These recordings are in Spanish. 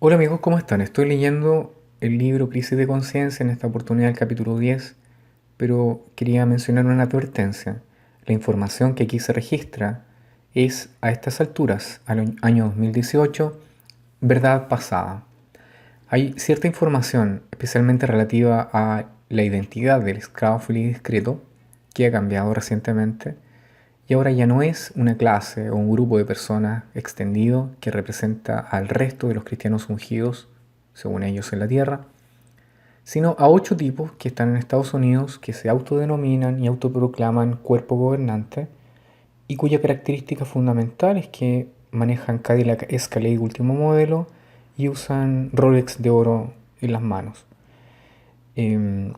Hola amigos, ¿cómo están? Estoy leyendo el libro Crisis de Conciencia, en esta oportunidad el capítulo 10, pero quería mencionar una advertencia. La información que aquí se registra es a estas alturas, al año 2018, verdad pasada. Hay cierta información, especialmente relativa a la identidad del esclavo feliz y discreto, que ha cambiado recientemente y ahora ya no es una clase o un grupo de personas extendido que representa al resto de los cristianos ungidos, según ellos en la tierra, sino a 8 tipos que están en Estados Unidos, que se autodenominan y autoproclaman cuerpo gobernante y cuya característica fundamental es que manejan Cadillac Escalade último modelo y usan Rolex de oro en las manos. Em,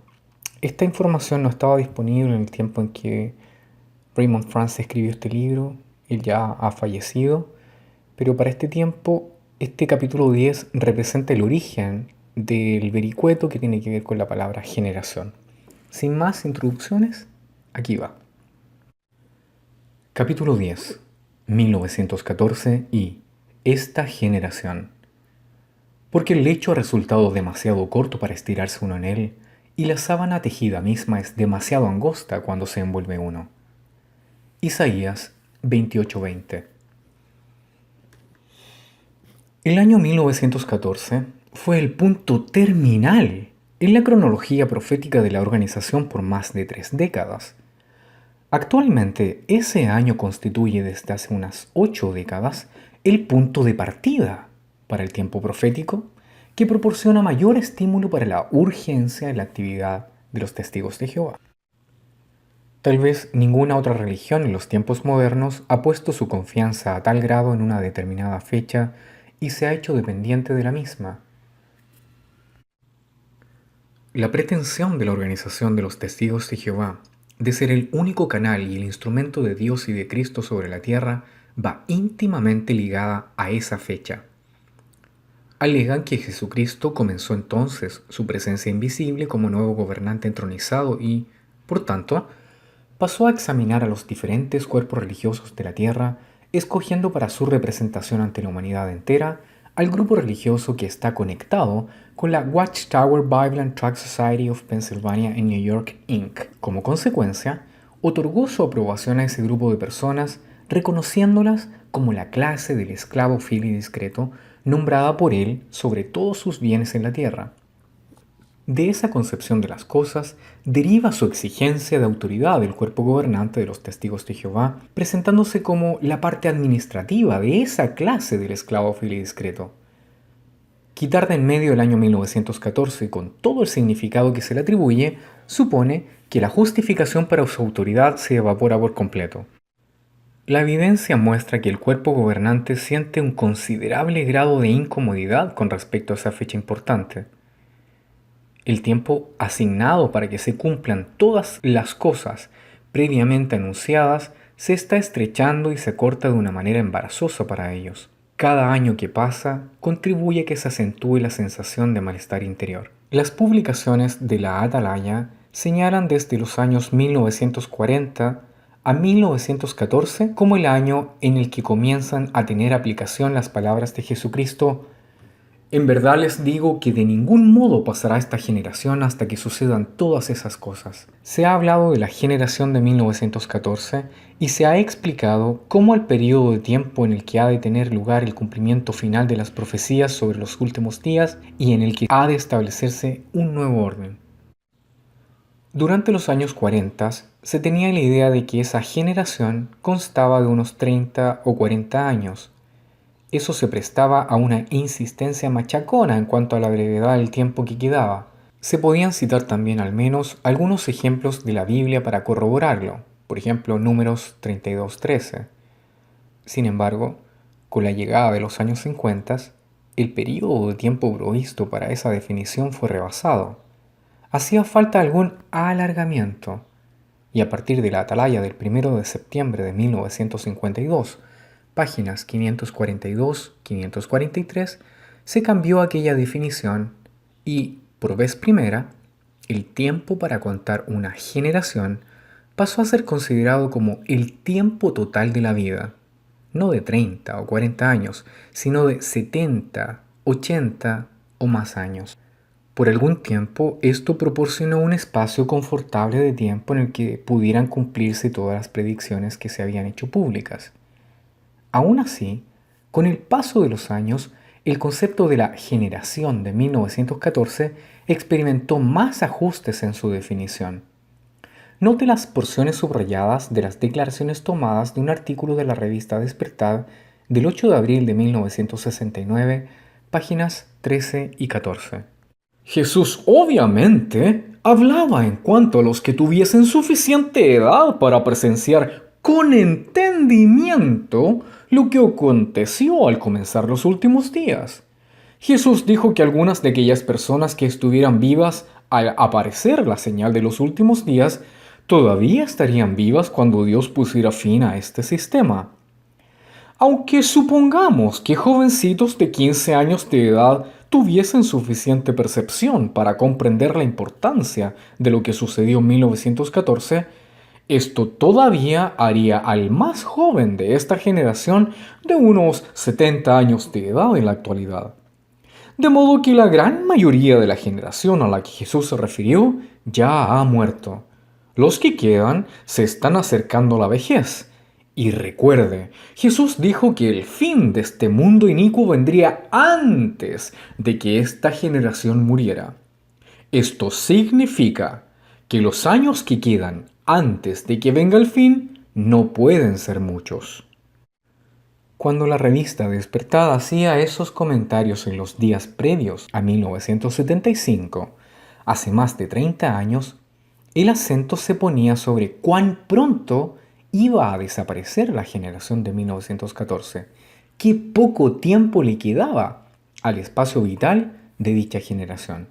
Esta información no estaba disponible en el tiempo en que Raymond France escribió este libro. Él ya ha fallecido, pero para este tiempo este capítulo 10 representa el origen del vericueto que tiene que ver con la palabra generación. Sin más introducciones, aquí va. Capítulo 10, 1914 y esta generación. Porque el lecho ha resultado demasiado corto para estirarse uno en él, y la sábana tejida misma es demasiado angosta cuando se envuelve uno. Isaías 28:20. El año 1914 fue el punto terminal en la cronología profética de la organización por más de 3 décadas. Actualmente, ese año constituye desde hace unas 8 décadas el punto de partida para el tiempo profético que proporciona mayor estímulo para la urgencia en la actividad de los testigos de Jehová. Tal vez ninguna otra religión en los tiempos modernos ha puesto su confianza a tal grado en una determinada fecha y se ha hecho dependiente de la misma. La pretensión de la organización de los testigos de Jehová de ser el único canal y el instrumento de Dios y de Cristo sobre la tierra va íntimamente ligada a esa fecha. Alegan que Jesucristo comenzó entonces su presencia invisible como nuevo gobernante entronizado y, por tanto, pasó a examinar a los diferentes cuerpos religiosos de la tierra, escogiendo para su representación ante la humanidad entera al grupo religioso que está conectado con la Watchtower Bible and Tract Society of Pennsylvania en New York, Inc. Como consecuencia, otorgó su aprobación a ese grupo de personas, reconociéndolas como la clase del esclavo fiel y discreto, nombrada por él sobre todos sus bienes en la tierra. De esa concepción de las cosas deriva su exigencia de autoridad del cuerpo gobernante de los testigos de Jehová, presentándose como la parte administrativa de esa clase del esclavo fiel y discreto. Quitar de en medio el año 1914 con todo el significado que se le atribuye supone que la justificación para su autoridad se evapora por completo. La evidencia muestra que el cuerpo gobernante siente un considerable grado de incomodidad con respecto a esa fecha importante. El tiempo asignado para que se cumplan todas las cosas previamente anunciadas se está estrechando y se corta de una manera embarazosa para ellos. Cada año que pasa contribuye a que se acentúe la sensación de malestar interior. Las publicaciones de la Atalaya señalan desde los años 1940 a 1914 como el año en el que comienzan a tener aplicación las palabras de Jesucristo: en verdad les digo que de ningún modo pasará esta generación hasta que sucedan todas esas cosas. Se ha hablado de la generación de 1914 y se ha explicado cómo el periodo de tiempo en el que ha de tener lugar el cumplimiento final de las profecías sobre los últimos días y en el que ha de establecerse un nuevo orden. Durante los años 40 se tenía la idea de que esa generación constaba de unos 30 o 40 años. Eso se prestaba a una insistencia machacona en cuanto a la brevedad del tiempo que quedaba. Se podían citar también al menos algunos ejemplos de la Biblia para corroborarlo, por ejemplo Números 32:13. Sin embargo, con la llegada de los años 50, el periodo de tiempo provisto para esa definición fue rebasado. Hacía falta algún alargamiento, y a partir de la Atalaya del 1 de septiembre de 1952, páginas 542-543, se cambió aquella definición y, por vez primera, el tiempo para contar una generación pasó a ser considerado como el tiempo total de la vida, no de 30 o 40 años, sino de 70 80 o más años. Por algún tiempo, esto proporcionó un espacio confortable de tiempo en el que pudieran cumplirse todas las predicciones que se habían hecho públicas. Aún así, con el paso de los años, el concepto de la generación de 1914 experimentó más ajustes en su definición. Note las porciones subrayadas de las declaraciones tomadas de un artículo de la revista Despertar del 8 de abril de 1969, páginas 13 y 14. Jesús obviamente hablaba en cuanto a los que tuviesen suficiente edad para presenciar con entendimiento lo que aconteció al comenzar los últimos días. Jesús dijo que algunas de aquellas personas que estuvieran vivas al aparecer la señal de los últimos días todavía estarían vivas cuando Dios pusiera fin a este sistema. Aunque supongamos que jovencitos de 15 años de edad tuviesen suficiente percepción para comprender la importancia de lo que sucedió en 1914, esto todavía haría al más joven de esta generación de unos 70 años de edad en la actualidad. De modo que la gran mayoría de la generación a la que Jesús se refirió ya ha muerto. Los que quedan se están acercando a la vejez. Y recuerde, Jesús dijo que el fin de este mundo inicuo vendría antes de que esta generación muriera. Esto significa que los años que quedan antes de que venga el fin no pueden ser muchos. Cuando la revista Despertada hacía esos comentarios en los días previos a 1975, hace más de 30 años, el acento se ponía sobre cuán pronto iba a desaparecer la generación de 1914, qué poco tiempo le quedaba al espacio vital de dicha generación.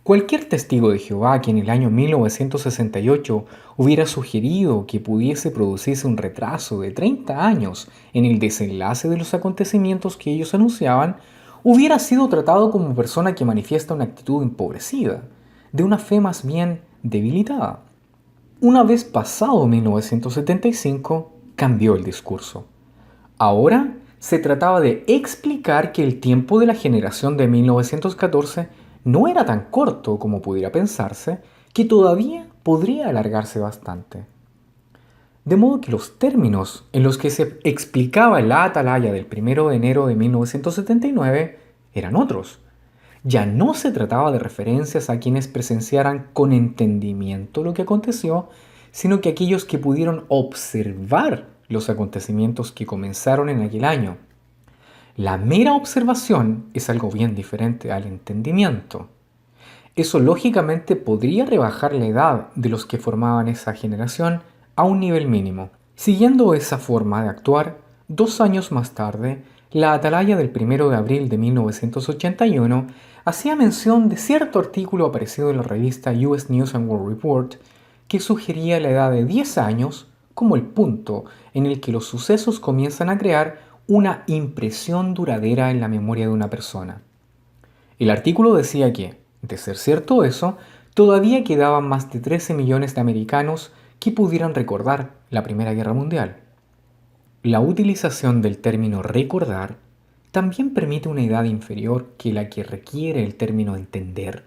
Cualquier testigo de Jehová que en el año 1968 hubiera sugerido que pudiese producirse un retraso de 30 años en el desenlace de los acontecimientos que ellos anunciaban, hubiera sido tratado como persona que manifiesta una actitud empobrecida, de una fe más bien debilitada. Una vez pasado 1975, cambió el discurso. Ahora se trataba de explicar que el tiempo de la generación de 1914 no era tan corto como pudiera pensarse, que todavía podría alargarse bastante. De modo que los términos en los que se explicaba la atalaya del 1 de enero de 1979 eran otros. Ya no se trataba de referencias a quienes presenciaran con entendimiento lo que aconteció, sino que aquellos que pudieron observar los acontecimientos que comenzaron en aquel año. La mera observación es algo bien diferente al entendimiento. Eso lógicamente podría rebajar la edad de los que formaban esa generación a un nivel mínimo. Siguiendo esa forma de actuar, 2 años más tarde, la atalaya del 1 de abril de 1981 hacía mención de cierto artículo aparecido en la revista US News and World Report que sugería la edad de 10 años como el punto en el que los sucesos comienzan a crear una impresión duradera en la memoria de una persona. El artículo decía que, de ser cierto eso, todavía quedaban más de 13 millones de americanos que pudieran recordar la Primera Guerra Mundial. La utilización del término recordar también permite una edad inferior que la que requiere el término entender,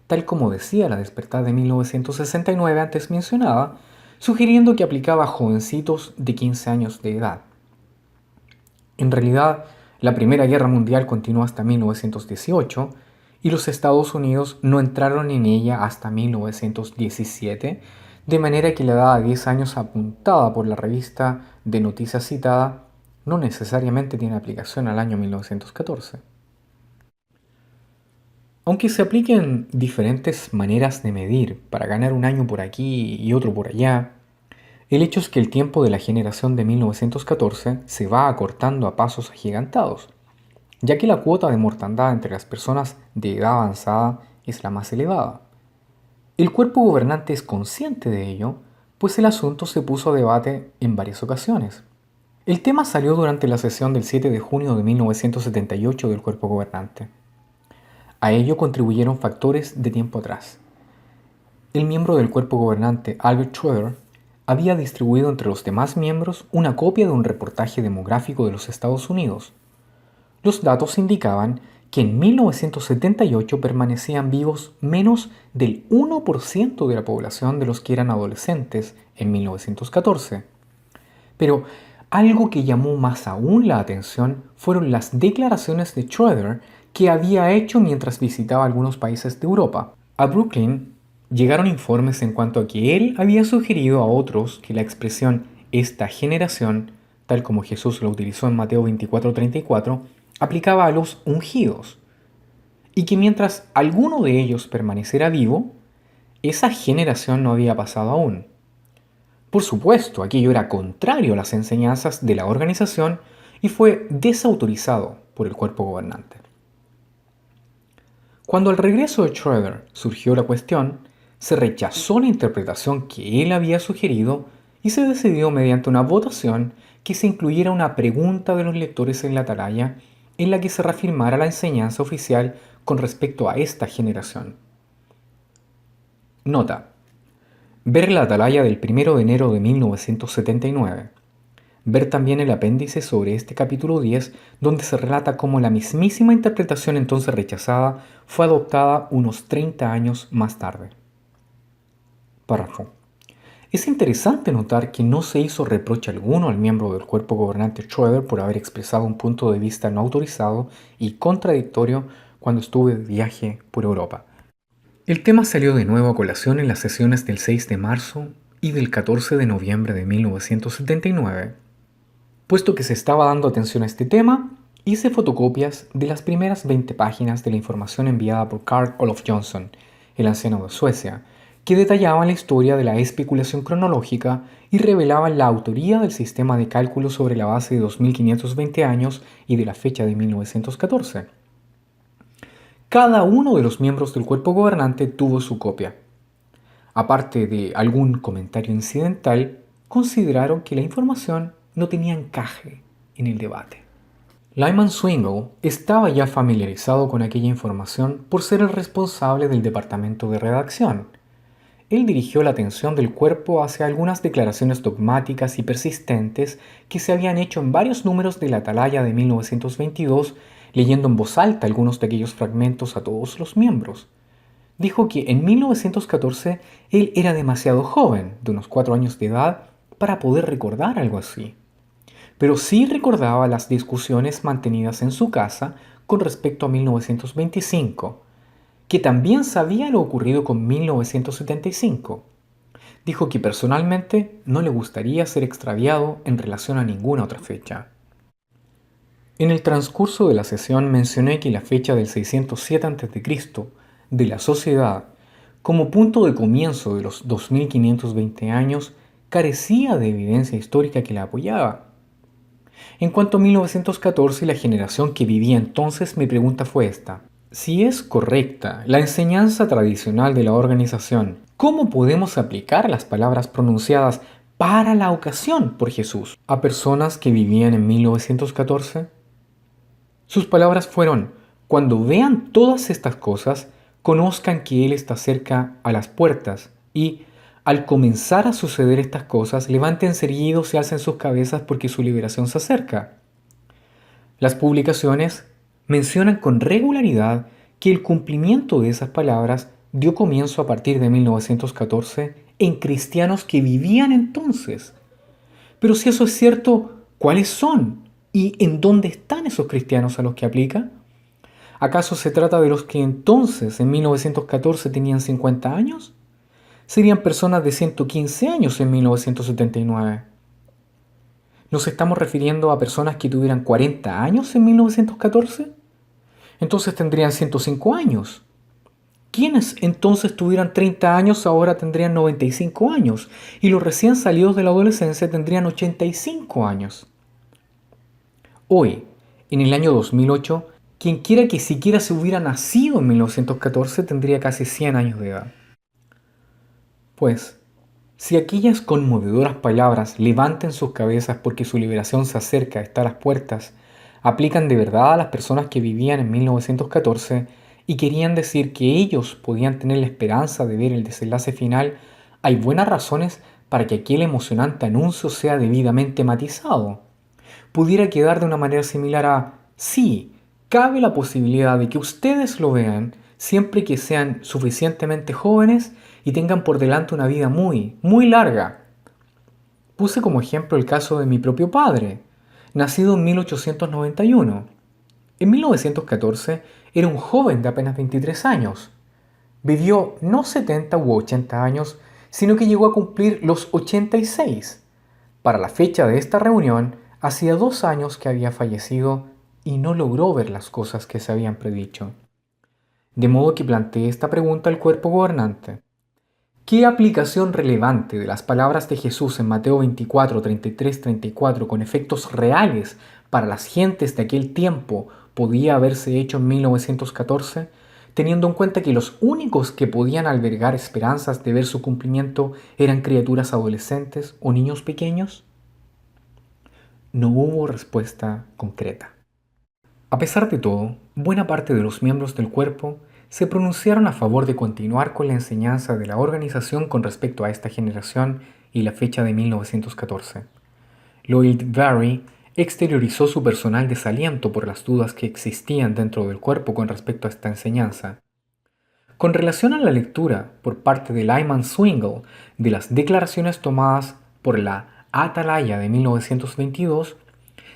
tal como decía la Despertar de 1969 antes mencionada, sugiriendo que aplicaba a jovencitos de 15 años de edad. En realidad, la Primera Guerra Mundial continuó hasta 1918 y los Estados Unidos no entraron en ella hasta 1917, de manera que la edad de 10 años apuntada por la revista de noticias citada no necesariamente tiene aplicación al año 1914. Aunque se apliquen diferentes maneras de medir para ganar un año por aquí y otro por allá, el hecho es que el tiempo de la generación de 1914 se va acortando a pasos agigantados, ya que la cuota de mortandad entre las personas de edad avanzada es la más elevada. El cuerpo gobernante es consciente de ello, pues el asunto se puso a debate en varias ocasiones. El tema salió durante la sesión del 7 de junio de 1978 del cuerpo gobernante. A ello contribuyeron factores de tiempo atrás. El miembro del cuerpo gobernante, Albert Schroeder, había distribuido entre los demás miembros una copia de un reportaje demográfico de los Estados Unidos. Los datos indicaban que en 1978 permanecían vivos menos del 1% de la población de los que eran adolescentes en 1914. Pero algo que llamó más aún la atención fueron las declaraciones de Schroeder que había hecho mientras visitaba algunos países de Europa. A Brooklyn llegaron informes en cuanto a que él había sugerido a otros que la expresión esta generación, tal como Jesús lo utilizó en Mateo 24:34, aplicaba a los ungidos, y que mientras alguno de ellos permaneciera vivo, esa generación no había pasado aún. Por supuesto, aquello era contrario a las enseñanzas de la organización y fue desautorizado por el cuerpo gobernante. Cuando al regreso de Schroeder surgió la cuestión, se rechazó la interpretación que él había sugerido y se decidió mediante una votación que se incluyera una pregunta de los lectores en la atalaya en la que se reafirmara la enseñanza oficial con respecto a esta generación. Nota: ver la atalaya del 1 de enero de 1979. Ver también el apéndice sobre este capítulo 10, donde se relata cómo la mismísima interpretación entonces rechazada fue adoptada unos 30 años más tarde. Párrafo. Es interesante notar que no se hizo reproche alguno al miembro del cuerpo gobernante Schroeder por haber expresado un punto de vista no autorizado y contradictorio cuando estuve de viaje por Europa. El tema salió de nuevo a colación en las sesiones del 6 de marzo y del 14 de noviembre de 1979, puesto que se estaba dando atención a este tema, hice fotocopias de las primeras 20 páginas de la información enviada por Carl Olof Johnson, el anciano de Suecia, que detallaban la historia de la especulación cronológica y revelaban la autoría del sistema de cálculo sobre la base de 2520 años y de la fecha de 1914. Cada uno de los miembros del cuerpo gobernante tuvo su copia. Aparte de algún comentario incidental, consideraron que la información no tenía encaje en el debate. Lyman Swingle estaba ya familiarizado con aquella información por ser el responsable del departamento de redacción. Él dirigió la atención del cuerpo hacia algunas declaraciones dogmáticas y persistentes que se habían hecho en varios números de la Atalaya de 1922, leyendo en voz alta algunos de aquellos fragmentos a todos los miembros. Dijo que en 1914 él era demasiado joven, de unos 4 años de edad, para poder recordar algo así. Pero sí recordaba las discusiones mantenidas en su casa con respecto a 1925, que también sabía lo ocurrido con 1975. Dijo que personalmente no le gustaría ser extraviado en relación a ninguna otra fecha. En el transcurso de la sesión mencioné que la fecha del 607 a.C. de la sociedad, como punto de comienzo de los 2520 años, carecía de evidencia histórica que la apoyaba. En cuanto a 1914 y la generación que vivía entonces, mi pregunta fue esta: si es correcta la enseñanza tradicional de la organización, ¿cómo podemos aplicar las palabras pronunciadas para la ocasión por Jesús a personas que vivían en 1914? Sus palabras fueron: cuando vean todas estas cosas, conozcan que Él está cerca a las puertas y, al comenzar a suceder estas cosas, levántense erguidos y alcen sus cabezas porque su liberación se acerca. Las publicaciones mencionan con regularidad que el cumplimiento de esas palabras dio comienzo a partir de 1914 en cristianos que vivían entonces. Pero si eso es cierto, ¿cuáles son? ¿Y en dónde están esos cristianos a los que aplica? ¿Acaso se trata de los que entonces, en 1914, tenían 50 años? Serían personas de 115 años en 1979. ¿Nos estamos refiriendo a personas que tuvieran 40 años en 1914? Entonces tendrían 105 años. Quienes entonces tuvieran 30 años ahora tendrían 95 años y los recién salidos de la adolescencia tendrían 85 años. Hoy, en el año 2008, quien quiera que siquiera se hubiera nacido en 1914 tendría casi 100 años de edad. Pues, si aquellas conmovedoras palabras levanten sus cabezas porque su liberación se acerca, está a las puertas, aplican de verdad a las personas que vivían en 1914 y querían decir que ellos podían tener la esperanza de ver el desenlace final, hay buenas razones para que aquel emocionante anuncio sea debidamente matizado. Pudiera quedar de una manera similar a: sí, cabe la posibilidad de que ustedes lo vean siempre que sean suficientemente jóvenes y tengan por delante una vida muy, muy larga. Puse como ejemplo el caso de mi propio padre, nacido en 1891. En 1914 era un joven de apenas 23 años. Vivió no 70 u 80 años, sino que llegó a cumplir los 86. Para la fecha de esta reunión, hacía 2 años que había fallecido y no logró ver las cosas que se habían predicho. De modo que planteé esta pregunta al cuerpo gobernante. ¿Qué aplicación relevante de las palabras de Jesús en Mateo 24, 33, 34 con efectos reales para las gentes de aquel tiempo podía haberse hecho en 1914, teniendo en cuenta que los únicos que podían albergar esperanzas de ver su cumplimiento eran criaturas adolescentes o niños pequeños? No hubo respuesta concreta. A pesar de todo, buena parte de los miembros del cuerpo se pronunciaron a favor de continuar con la enseñanza de la organización con respecto a esta generación y la fecha de 1914. Lloyd Barry exteriorizó su personal desaliento por las dudas que existían dentro del cuerpo con respecto a esta enseñanza. Con relación a la lectura por parte de Lyman Swingle de las declaraciones tomadas por la Atalaya de 1922,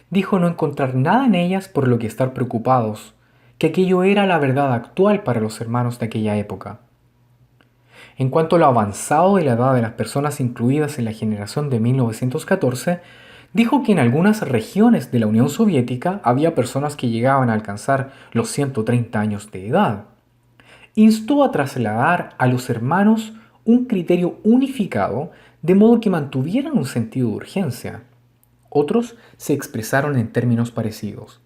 dijo no encontrar nada en ellas por lo que estar preocupados, que aquello era la verdad actual para los hermanos de aquella época. En cuanto a lo avanzado de la edad de las personas incluidas en la generación de 1914, dijo que en algunas regiones de la Unión Soviética había personas que llegaban a alcanzar los 130 años de edad. Instó a trasladar a los hermanos un criterio unificado de modo que mantuvieran un sentido de urgencia. Otros se expresaron en términos parecidos.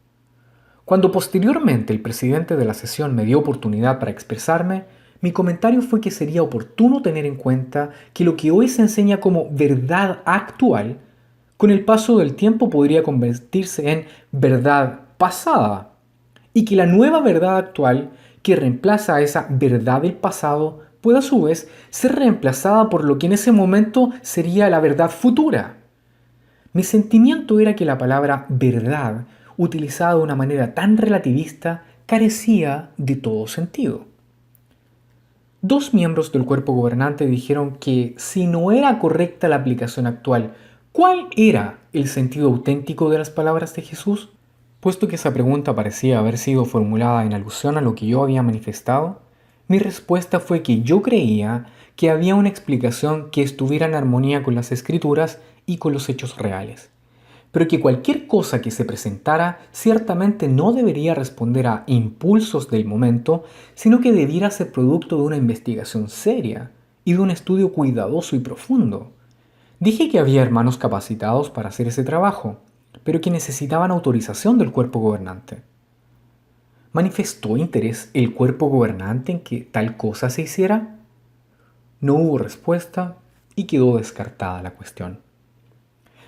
Cuando posteriormente el presidente de la sesión me dio oportunidad para expresarme, mi comentario fue que sería oportuno tener en cuenta que lo que hoy se enseña como verdad actual, con el paso del tiempo podría convertirse en verdad pasada, y que la nueva verdad actual que reemplaza a esa verdad del pasado puede a su vez ser reemplazada por lo que en ese momento sería la verdad futura. Mi sentimiento era que la palabra verdad, utilizada de una manera tan relativista, carecía de todo sentido. 2 miembros del cuerpo gobernante dijeron que si no era correcta la aplicación actual, ¿cuál era el sentido auténtico de las palabras de Jesús? Puesto que esa pregunta parecía haber sido formulada en alusión a lo que yo había manifestado, mi respuesta fue que yo creía que había una explicación que estuviera en armonía con las escrituras y con los hechos reales, pero que cualquier cosa que se presentara ciertamente no debería responder a impulsos del momento, sino que debiera ser producto de una investigación seria y de un estudio cuidadoso y profundo. Dije que había hermanos capacitados para hacer ese trabajo, pero que necesitaban autorización del cuerpo gobernante. ¿Manifestó interés el cuerpo gobernante en que tal cosa se hiciera? No hubo respuesta y quedó descartada la cuestión.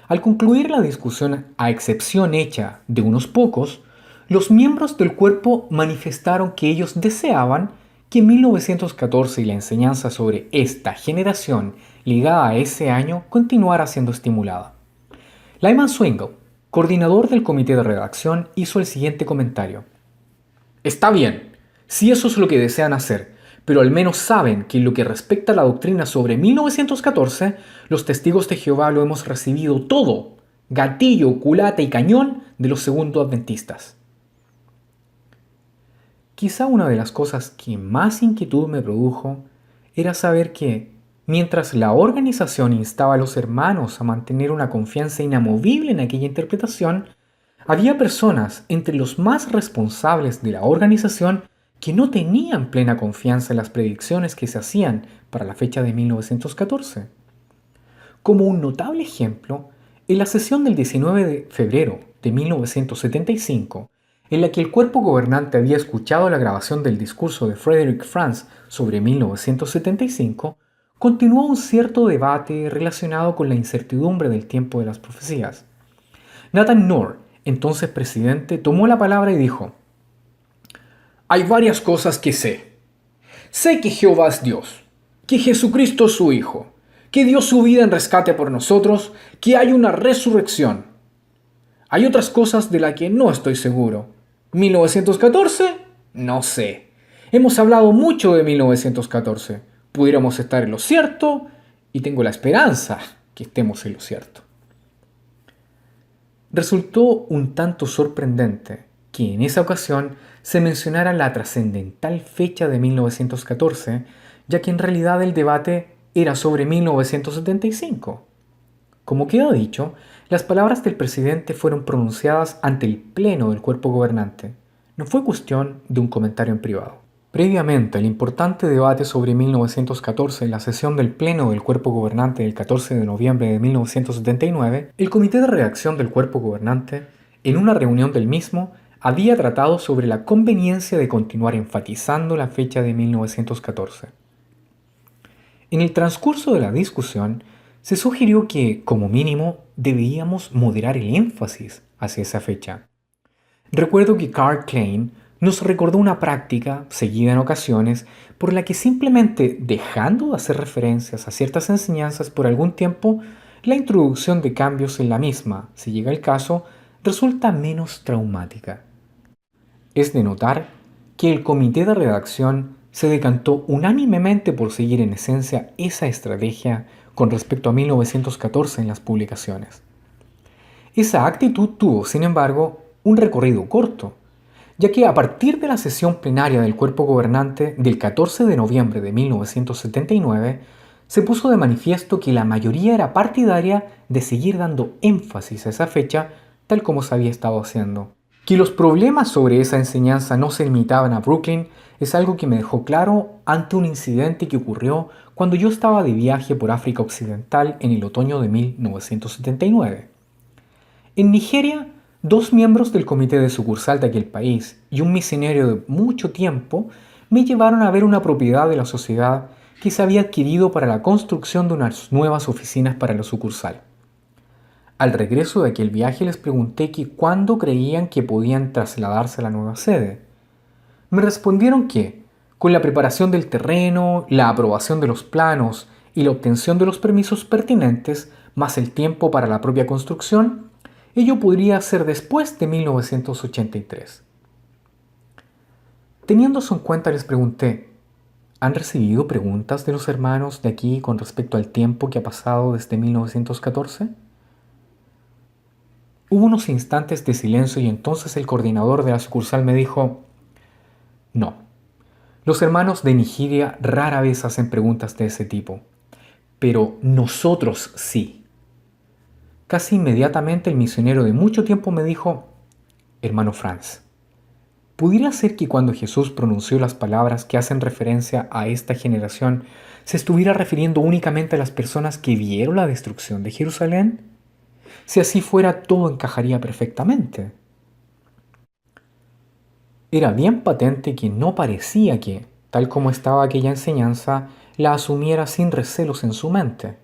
Al concluir la discusión, a excepción hecha de unos pocos, los miembros del cuerpo manifestaron que ellos deseaban que 1914 y la enseñanza sobre esta generación ligada a ese año continuara siendo estimulada. Lyman Swingle, coordinador del comité de redacción, hizo el siguiente comentario. Está bien, si eso es lo que desean hacer, pero al menos saben que en lo que respecta a la doctrina sobre 1914, los testigos de Jehová lo hemos recibido todo, gatillo, culata y cañón de los segundos adventistas. Quizá una de las cosas que más inquietud me produjo era saber que, mientras la organización instaba a los hermanos a mantener una confianza inamovible en aquella interpretación, había personas entre los más responsables de la organización que no tenían plena confianza en las predicciones que se hacían para la fecha de 1914. Como un notable ejemplo, en la sesión del 19 de febrero de 1975, en la que el cuerpo gobernante había escuchado la grabación del discurso de Frederick Franz sobre 1975, continuó un cierto debate relacionado con la incertidumbre del tiempo de las profecías. Nathan Knorr, entonces presidente, tomó la palabra y dijo: hay varias cosas que sé. Sé que Jehová es Dios, que Jesucristo es su Hijo, que dio su vida en rescate por nosotros, que hay una resurrección. Hay otras cosas de las que no estoy seguro, ¿1914? No sé. Hemos hablado mucho de 1914. Pudiéramos estar en lo cierto y tengo la esperanza que estemos en lo cierto. Resultó un tanto sorprendente que en esa ocasión se mencionara la trascendental fecha de 1914, ya que en realidad el debate era sobre 1975. Como queda dicho, las palabras del presidente fueron pronunciadas ante el pleno del cuerpo gobernante. No fue cuestión de un comentario en privado. Previamente al importante debate sobre 1914 en la sesión del Pleno del Cuerpo Gobernante del 14 de noviembre de 1979, el Comité de Redacción del Cuerpo Gobernante, en una reunión del mismo, había tratado sobre la conveniencia de continuar enfatizando la fecha de 1914. En el transcurso de la discusión, se sugirió que, como mínimo, debíamos moderar el énfasis hacia esa fecha. Recuerdo que Karl Klein nos recordó una práctica, seguida en ocasiones, por la que simplemente dejando de hacer referencias a ciertas enseñanzas por algún tiempo, la introducción de cambios en la misma, si llega el caso, resulta menos traumática. Es de notar que el comité de redacción se decantó unánimemente por seguir en esencia esa estrategia con respecto a 1914 en las publicaciones. Esa actitud tuvo, sin embargo, un recorrido corto, ya que a partir de la sesión plenaria del cuerpo gobernante del 14 de noviembre de 1979, se puso de manifiesto que la mayoría era partidaria de seguir dando énfasis a esa fecha tal como se había estado haciendo. Que los problemas sobre esa enseñanza no se limitaban a Brooklyn es algo que me dejó claro ante un incidente que ocurrió cuando yo estaba de viaje por África Occidental en el otoño de 1979. En Nigeria, dos miembros del comité de sucursal de aquel país y un misionero de mucho tiempo me llevaron a ver una propiedad de la sociedad que se había adquirido para la construcción de unas nuevas oficinas para la sucursal. Al regreso de aquel viaje les pregunté que cuándo creían que podían trasladarse a la nueva sede. Me respondieron que, con la preparación del terreno, la aprobación de los planos y la obtención de los permisos pertinentes, más el tiempo para la propia construcción, ello podría ser después de 1983. Teniendo eso en cuenta, les pregunté, ¿han recibido preguntas de los hermanos de aquí con respecto al tiempo que ha pasado desde 1914? Hubo unos instantes de silencio y entonces el coordinador de la sucursal me dijo, no, los hermanos de Nigeria rara vez hacen preguntas de ese tipo, pero nosotros sí. Casi inmediatamente el misionero de mucho tiempo me dijo, hermano Franz, ¿pudiera ser que cuando Jesús pronunció las palabras que hacen referencia a esta generación, se estuviera refiriendo únicamente a las personas que vieron la destrucción de Jerusalén? Si así fuera, todo encajaría perfectamente. Era bien patente que no parecía que, tal como estaba aquella enseñanza, la asumiera sin recelos en su mente.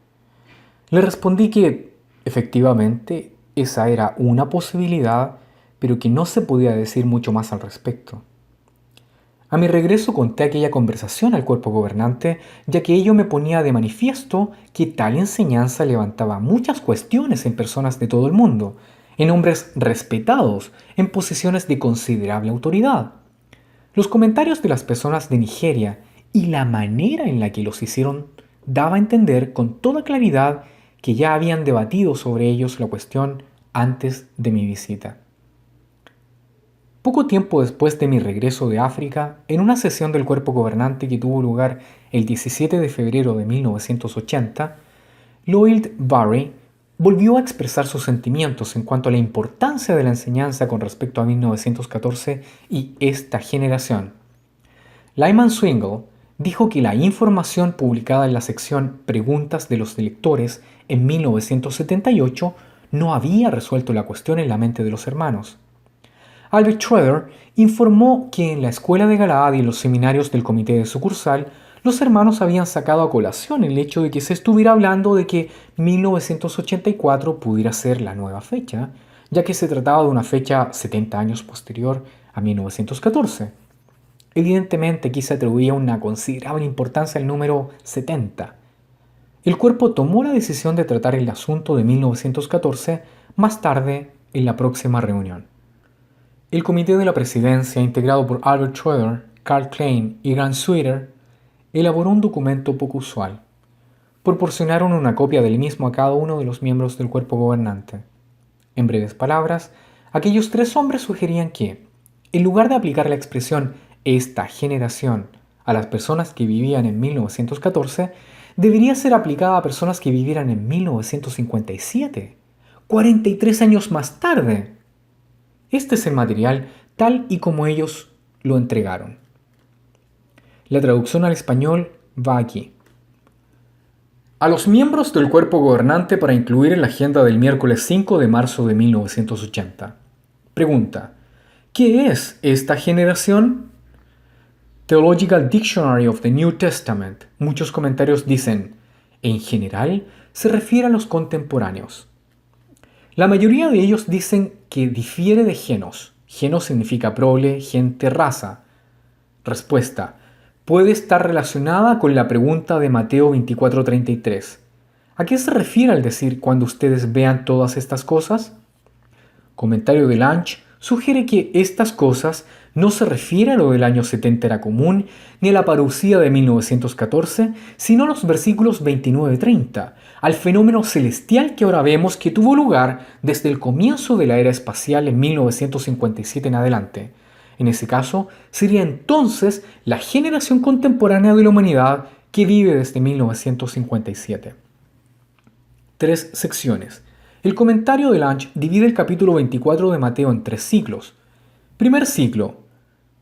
Le respondí que, efectivamente, esa era una posibilidad, pero que no se podía decir mucho más al respecto. A mi regreso conté aquella conversación al cuerpo gobernante, ya que ello me ponía de manifiesto que tal enseñanza levantaba muchas cuestiones en personas de todo el mundo, en hombres respetados, en posiciones de considerable autoridad. Los comentarios de las personas de Nigeria y la manera en la que los hicieron daba a entender con toda claridad que ya habían debatido sobre ellos la cuestión antes de mi visita. Poco tiempo después de mi regreso de África, en una sesión del cuerpo gobernante que tuvo lugar el 17 de febrero de 1980, Lloyd Barry volvió a expresar sus sentimientos en cuanto a la importancia de la enseñanza con respecto a 1914 y esta generación. Lyman Swingle dijo que la información publicada en la sección Preguntas de los lectores en 1978 no había resuelto la cuestión en la mente de los hermanos. Albert Schroeder informó que en la escuela de Galaad y en los seminarios del comité de sucursal, los hermanos habían sacado a colación el hecho de que se estuviera hablando de que 1984 pudiera ser la nueva fecha, ya que se trataba de una fecha 70 años posterior a 1914. Evidentemente aquí se atribuía una considerable importancia al número 70. El cuerpo tomó la decisión de tratar el asunto de 1914 más tarde en la próxima reunión. El comité de la presidencia, integrado por Albert Schroeder, Carl Klein y Grant Sweeter, elaboró un documento poco usual. Proporcionaron una copia del mismo a cada uno de los miembros del cuerpo gobernante. En breves palabras, aquellos tres hombres sugerían que, en lugar de aplicar la expresión esta generación a las personas que vivían en 1914, debería ser aplicada a personas que vivieran en 1957, 43 años más tarde. Este es el material tal y como ellos lo entregaron. La traducción al español va aquí. A los miembros del cuerpo gobernante para incluir en la agenda del miércoles 5 de marzo de 1980. Pregunta: ¿qué es esta generación? Theological Dictionary of the New Testament. Muchos comentarios dicen, en general, se refiere a los contemporáneos. La mayoría de ellos dicen que difiere de genos. Genos significa prole, gente, raza. Respuesta: puede estar relacionada con la pregunta de Mateo 24:33. ¿A qué se refiere al decir cuando ustedes vean todas estas cosas? Comentario de Lange sugiere que estas cosas no se refiere a lo del año 70 era común ni a la parucía de 1914, sino a los versículos 29-30, al fenómeno celestial que ahora vemos que tuvo lugar desde el comienzo de la era espacial en 1957 en adelante. En ese caso, sería entonces la generación contemporánea de la humanidad que vive desde 1957. 3 secciones. El comentario de Lange divide el capítulo 24 de Mateo en 3 ciclos. Primer ciclo,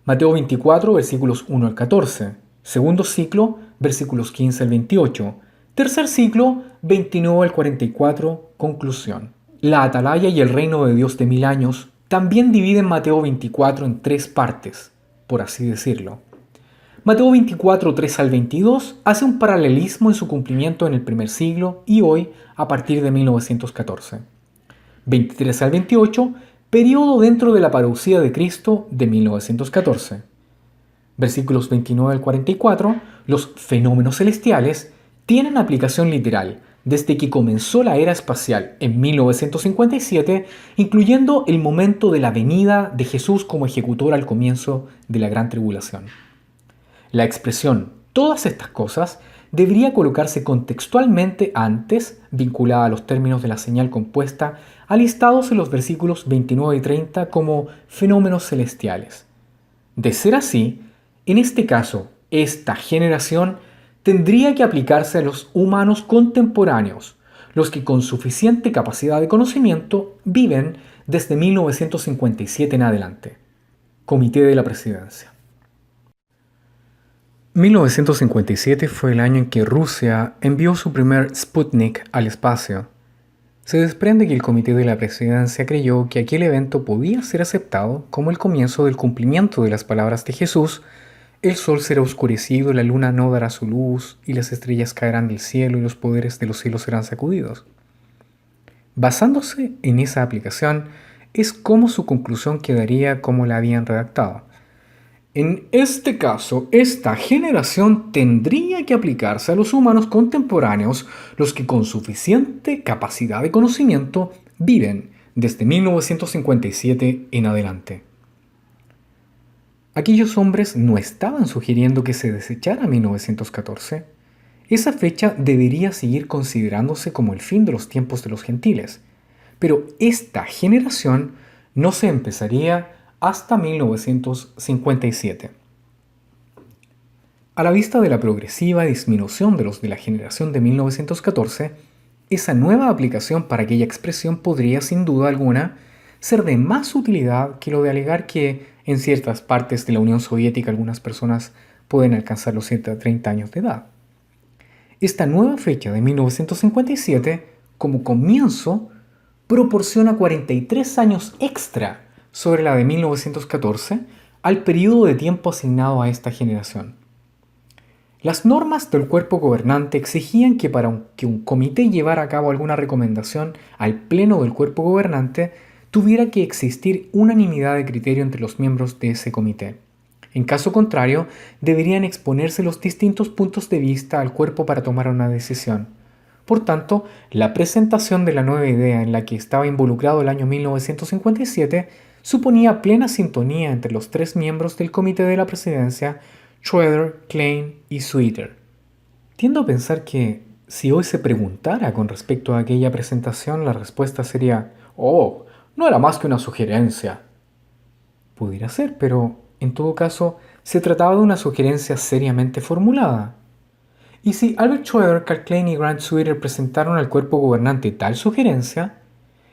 Mateo 24, versículos 1 al 14. Segundo ciclo, versículos 15 al 28. Tercer ciclo, 29 al 44, conclusión. La atalaya y el reino de Dios de 1000 años también dividen Mateo 24 en 3 partes, por así decirlo. Mateo 24, 3 al 22 hace un paralelismo en su cumplimiento en el primer siglo y hoy a partir de 1914. 23 al 28, periodo dentro de la parucía de Cristo de 1914. Versículos 29 al 44, los fenómenos celestiales tienen aplicación literal desde que comenzó la era espacial en 1957, incluyendo el momento de la venida de Jesús como ejecutor al comienzo de la Gran Tribulación. La expresión todas estas cosas debería colocarse contextualmente antes, vinculada a los términos de la señal compuesta, alistados en los versículos 29 y 30 como fenómenos celestiales. De ser así, en este caso, esta generación tendría que aplicarse a los humanos contemporáneos, los que con suficiente capacidad de conocimiento viven desde 1957 en adelante. Comité de la Presidencia. 1957 fue el año en que Rusia envió su primer Sputnik al espacio. Se desprende que el Comité de la Presidencia creyó que aquel evento podía ser aceptado como el comienzo del cumplimiento de las palabras de Jesús: el sol será oscurecido, la luna no dará su luz, y las estrellas caerán del cielo y los poderes de los cielos serán sacudidos. Basándose en esa aplicación, es como su conclusión quedaría como la habían redactado. En este caso, esta generación tendría que aplicarse a los humanos contemporáneos, los que con suficiente capacidad de conocimiento viven desde 1957 en adelante. Aquellos hombres no estaban sugiriendo que se desechara 1914. Esa fecha debería seguir considerándose como el fin de los tiempos de los gentiles, pero esta generación no se empezaría hasta 1957. A la vista de la progresiva disminución de los de la generación de 1914, esa nueva aplicación para aquella expresión podría, sin duda alguna, ser de más utilidad que lo de alegar que en ciertas partes de la Unión Soviética algunas personas pueden alcanzar los 30 años de edad. Esta nueva fecha de 1957, como comienzo, proporciona 43 años extra sobre la de 1914 al periodo de tiempo asignado a esta generación. Las normas del cuerpo gobernante exigían que para que un comité llevara a cabo alguna recomendación al pleno del cuerpo gobernante, tuviera que existir unanimidad de criterio entre los miembros de ese comité. En caso contrario, deberían exponerse los distintos puntos de vista al cuerpo para tomar una decisión. Por tanto, la presentación de la nueva idea en la que estaba involucrado el año 1957 suponía plena sintonía entre los tres miembros del comité de la presidencia, Schroeder, Klein y Sweeter. Tiendo a pensar que si hoy se preguntara con respecto a aquella presentación, la respuesta sería: «Oh, no era más que una sugerencia». Pudiera ser, pero en todo caso se trataba de una sugerencia seriamente formulada. Y si Albert Schroeder, Carl Klein y Grant Sweeter presentaron al cuerpo gobernante tal sugerencia,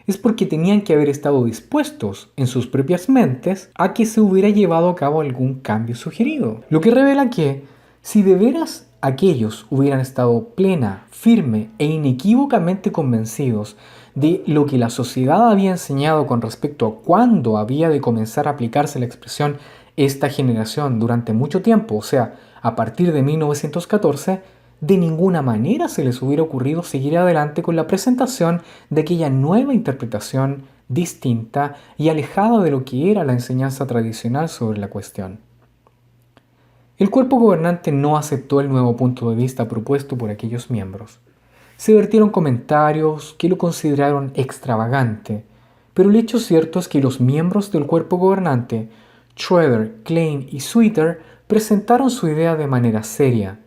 es porque tenían que haber estado dispuestos en sus propias mentes a que se hubiera llevado a cabo algún cambio sugerido. Lo que revela que, si de veras aquellos hubieran estado plena, firme e inequívocamente convencidos de lo que la sociedad había enseñado con respecto a cuándo había de comenzar a aplicarse la expresión esta generación durante mucho tiempo, o sea, a partir de 1914, de ninguna manera se les hubiera ocurrido seguir adelante con la presentación de aquella nueva interpretación distinta y alejada de lo que era la enseñanza tradicional sobre la cuestión. El cuerpo gobernante no aceptó el nuevo punto de vista propuesto por aquellos miembros. Se vertieron comentarios que lo consideraron extravagante, pero el hecho cierto es que los miembros del cuerpo gobernante, Schroeder, Klein y Sweeter, presentaron su idea de manera seria,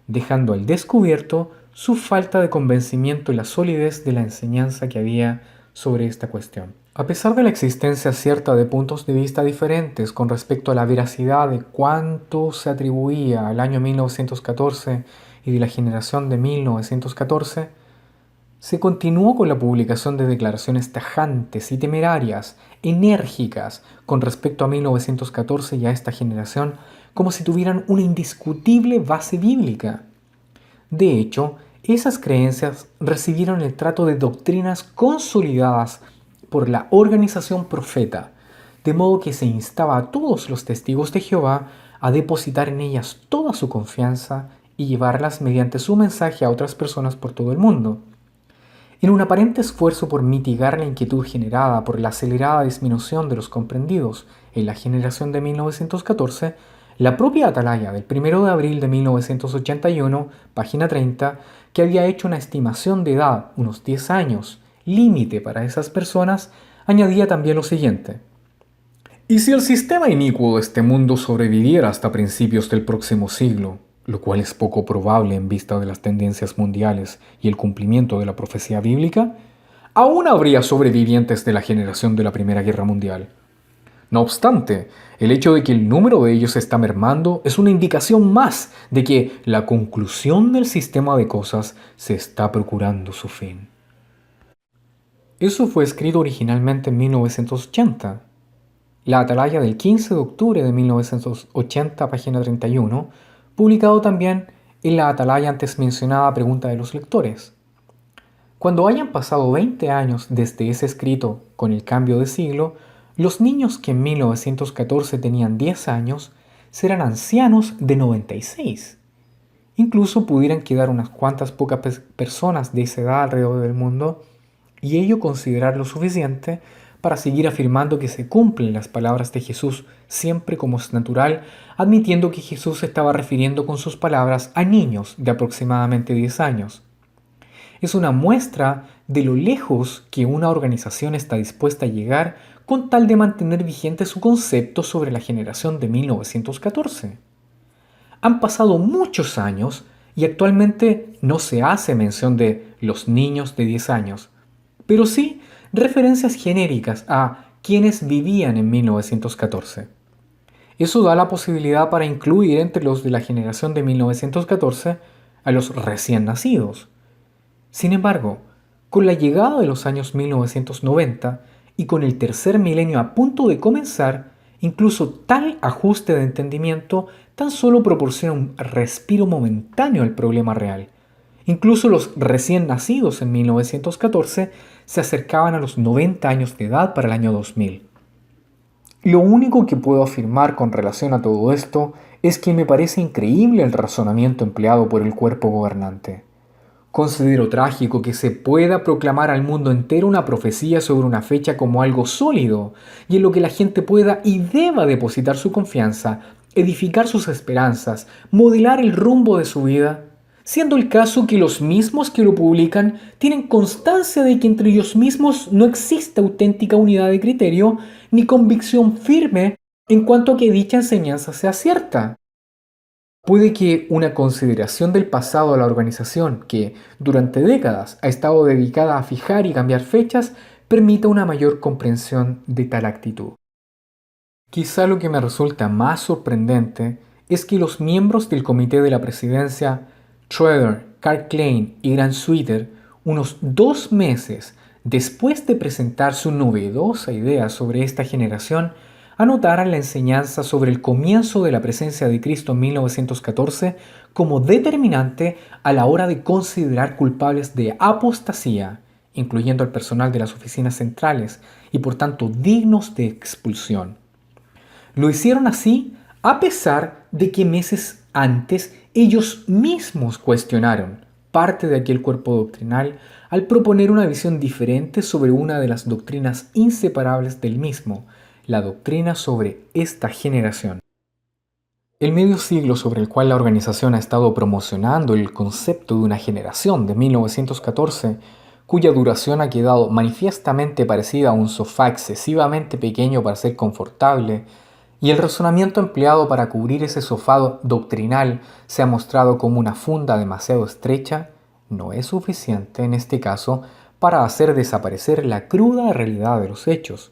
dejando al descubierto su falta de convencimiento y la solidez de la enseñanza que había sobre esta cuestión. A pesar de la existencia cierta de puntos de vista diferentes con respecto a la veracidad de cuánto se atribuía al año 1914 y de la generación de 1914, se continuó con la publicación de declaraciones tajantes y temerarias, enérgicas, con respecto a 1914 y a esta generación, como si tuvieran una indiscutible base bíblica. De hecho, esas creencias recibieron el trato de doctrinas consolidadas por la organización profeta, de modo que se instaba a todos los testigos de Jehová a depositar en ellas toda su confianza y llevarlas mediante su mensaje a otras personas por todo el mundo. En un aparente esfuerzo por mitigar la inquietud generada por la acelerada disminución de los comprendidos en la generación de 1914, la propia atalaya del 1 de abril de 1981, página 30, que había hecho una estimación de edad, unos 10 años, límite para esas personas, añadía también lo siguiente: «Y si el sistema inicuo de este mundo sobreviviera hasta principios del próximo siglo, lo cual es poco probable en vista de las tendencias mundiales y el cumplimiento de la profecía bíblica, aún habría sobrevivientes de la generación de la Primera Guerra Mundial. No obstante, el hecho de que el número de ellos está mermando es una indicación más de que la conclusión del sistema de cosas se está procurando su fin». Eso fue escrito originalmente en 1980. La atalaya del 15 de octubre de 1980, página 31, publicado también en la atalaya antes mencionada pregunta de los lectores. Cuando hayan pasado 20 años desde ese escrito con el cambio de siglo, los niños que en 1914 tenían 10 años serán ancianos de 96. Incluso pudieran quedar unas cuantas pocas personas de esa edad alrededor del mundo y ello considerar lo suficiente para seguir afirmando que se cumplen las palabras de Jesús siempre como es natural, admitiendo que Jesús se estaba refiriendo con sus palabras a niños de aproximadamente 10 años. Es una muestra de lo lejos que una organización está dispuesta a llegar con tal de mantener vigente su concepto sobre la generación de 1914. Han pasado muchos años y actualmente no se hace mención de los niños de 10 años, pero sí referencias genéricas a quienes vivían en 1914. Eso da la posibilidad para incluir entre los de la generación de 1914 a los recién nacidos. Sin embargo, con la llegada de los años 1990 y con el tercer milenio a punto de comenzar, incluso tal ajuste de entendimiento tan solo proporciona un respiro momentáneo al problema real. Incluso los recién nacidos en 1914 se acercaban a los 90 años de edad para el año 2000. Lo único que puedo afirmar con relación a todo esto es que me parece increíble el razonamiento empleado por el cuerpo gobernante. Considero trágico que se pueda proclamar al mundo entero una profecía sobre una fecha como algo sólido y en lo que la gente pueda y deba depositar su confianza, edificar sus esperanzas, modelar el rumbo de su vida, siendo el caso que los mismos que lo publican tienen constancia de que entre ellos mismos no existe auténtica unidad de criterio ni convicción firme en cuanto a que dicha enseñanza sea cierta. Puede que una consideración del pasado a la organización, que durante décadas ha estado dedicada a fijar y cambiar fechas, permita una mayor comprensión de tal actitud. Quizá lo que me resulta más sorprendente es que los miembros del comité de la presidencia, Schroeder, Karl Klein y Grant Sweeter, unos 2 meses después de presentar su novedosa idea sobre esta generación, anotaran la enseñanza sobre el comienzo de la presencia de Cristo en 1914 como determinante a la hora de considerar culpables de apostasía, incluyendo al personal de las oficinas centrales, y por tanto dignos de expulsión. Lo hicieron así a pesar de que meses antes ellos mismos cuestionaron parte de aquel cuerpo doctrinal al proponer una visión diferente sobre una de las doctrinas inseparables del mismo, la doctrina sobre esta generación. El medio siglo sobre el cual la organización ha estado promocionando el concepto de una generación de 1914, cuya duración ha quedado manifiestamente parecida a un sofá excesivamente pequeño para ser confortable, y el razonamiento empleado para cubrir ese sofá doctrinal se ha mostrado como una funda demasiado estrecha, no es suficiente en este caso para hacer desaparecer la cruda realidad de los hechos.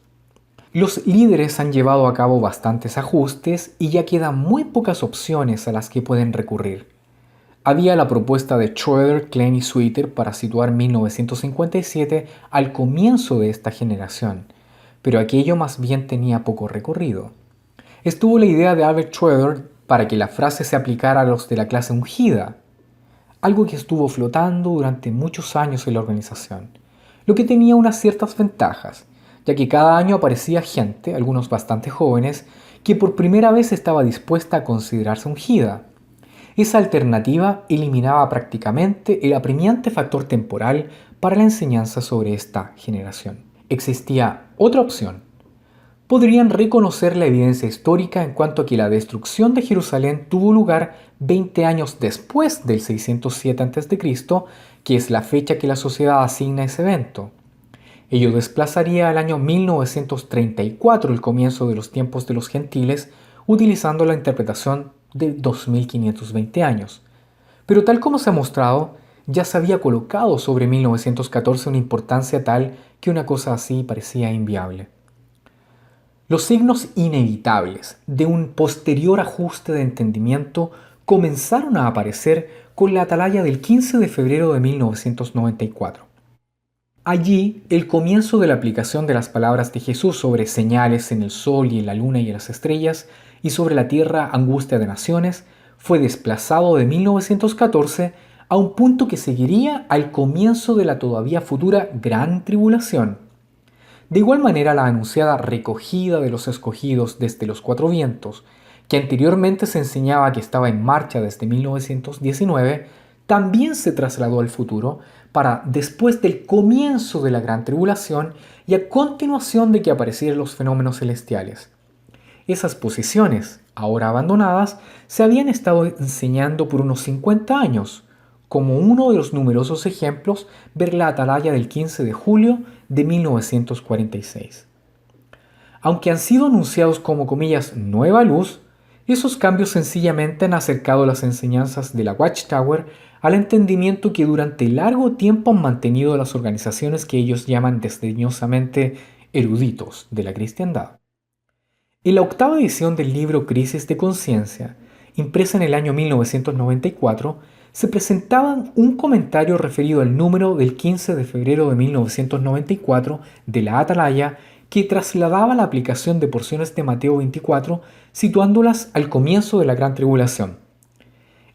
Los líderes han llevado a cabo bastantes ajustes y ya quedan muy pocas opciones a las que pueden recurrir. Había la propuesta de Schroeder, Klein y Sweeter para situar 1957 al comienzo de esta generación, pero aquello más bien tenía poco recorrido. Estuvo la idea de Albert Schroeder para que la frase se aplicara a los de la clase ungida, algo que estuvo flotando durante muchos años en la organización, lo que tenía unas ciertas ventajas, ya que cada año aparecía gente, algunos bastante jóvenes, que por primera vez estaba dispuesta a considerarse ungida. Esa alternativa eliminaba prácticamente el apremiante factor temporal para la enseñanza sobre esta generación. Existía otra opción. Podrían reconocer la evidencia histórica en cuanto a que la destrucción de Jerusalén tuvo lugar 20 años después del 607 a.C., que es la fecha que la sociedad asigna a ese evento. Ello desplazaría al año 1934 el comienzo de los tiempos de los gentiles, utilizando la interpretación de 2520 años. Pero tal como se ha mostrado, ya se había colocado sobre 1914 una importancia tal que una cosa así parecía inviable. Los signos inevitables de un posterior ajuste de entendimiento comenzaron a aparecer con la atalaya del 15 de febrero de 1994. Allí, el comienzo de la aplicación de las palabras de Jesús sobre señales en el sol y en la luna y en las estrellas, y sobre la tierra angustia de naciones, fue desplazado de 1914 a un punto que seguiría al comienzo de la todavía futura Gran Tribulación. De igual manera, la anunciada recogida de los escogidos desde los cuatro vientos, que anteriormente se enseñaba que estaba en marcha desde 1919, también se trasladó al futuro para después del comienzo de la Gran Tribulación y a continuación de que aparecieran los fenómenos celestiales. Esas posiciones, ahora abandonadas, se habían estado enseñando por unos 50 años. Como uno de los numerosos ejemplos, ver la atalaya del 15 de julio de 1946. Aunque han sido anunciados como comillas nueva luz, esos cambios sencillamente han acercado las enseñanzas de la Watchtower al entendimiento que durante largo tiempo han mantenido las organizaciones que ellos llaman desdeñosamente eruditos de la cristiandad. En la octava edición del libro Crisis de Conciencia, impresa en el año 1994, se presentaba un comentario referido al número del 15 de febrero de 1994 de la Atalaya que trasladaba la aplicación de porciones de Mateo 24 situándolas al comienzo de la Gran Tribulación.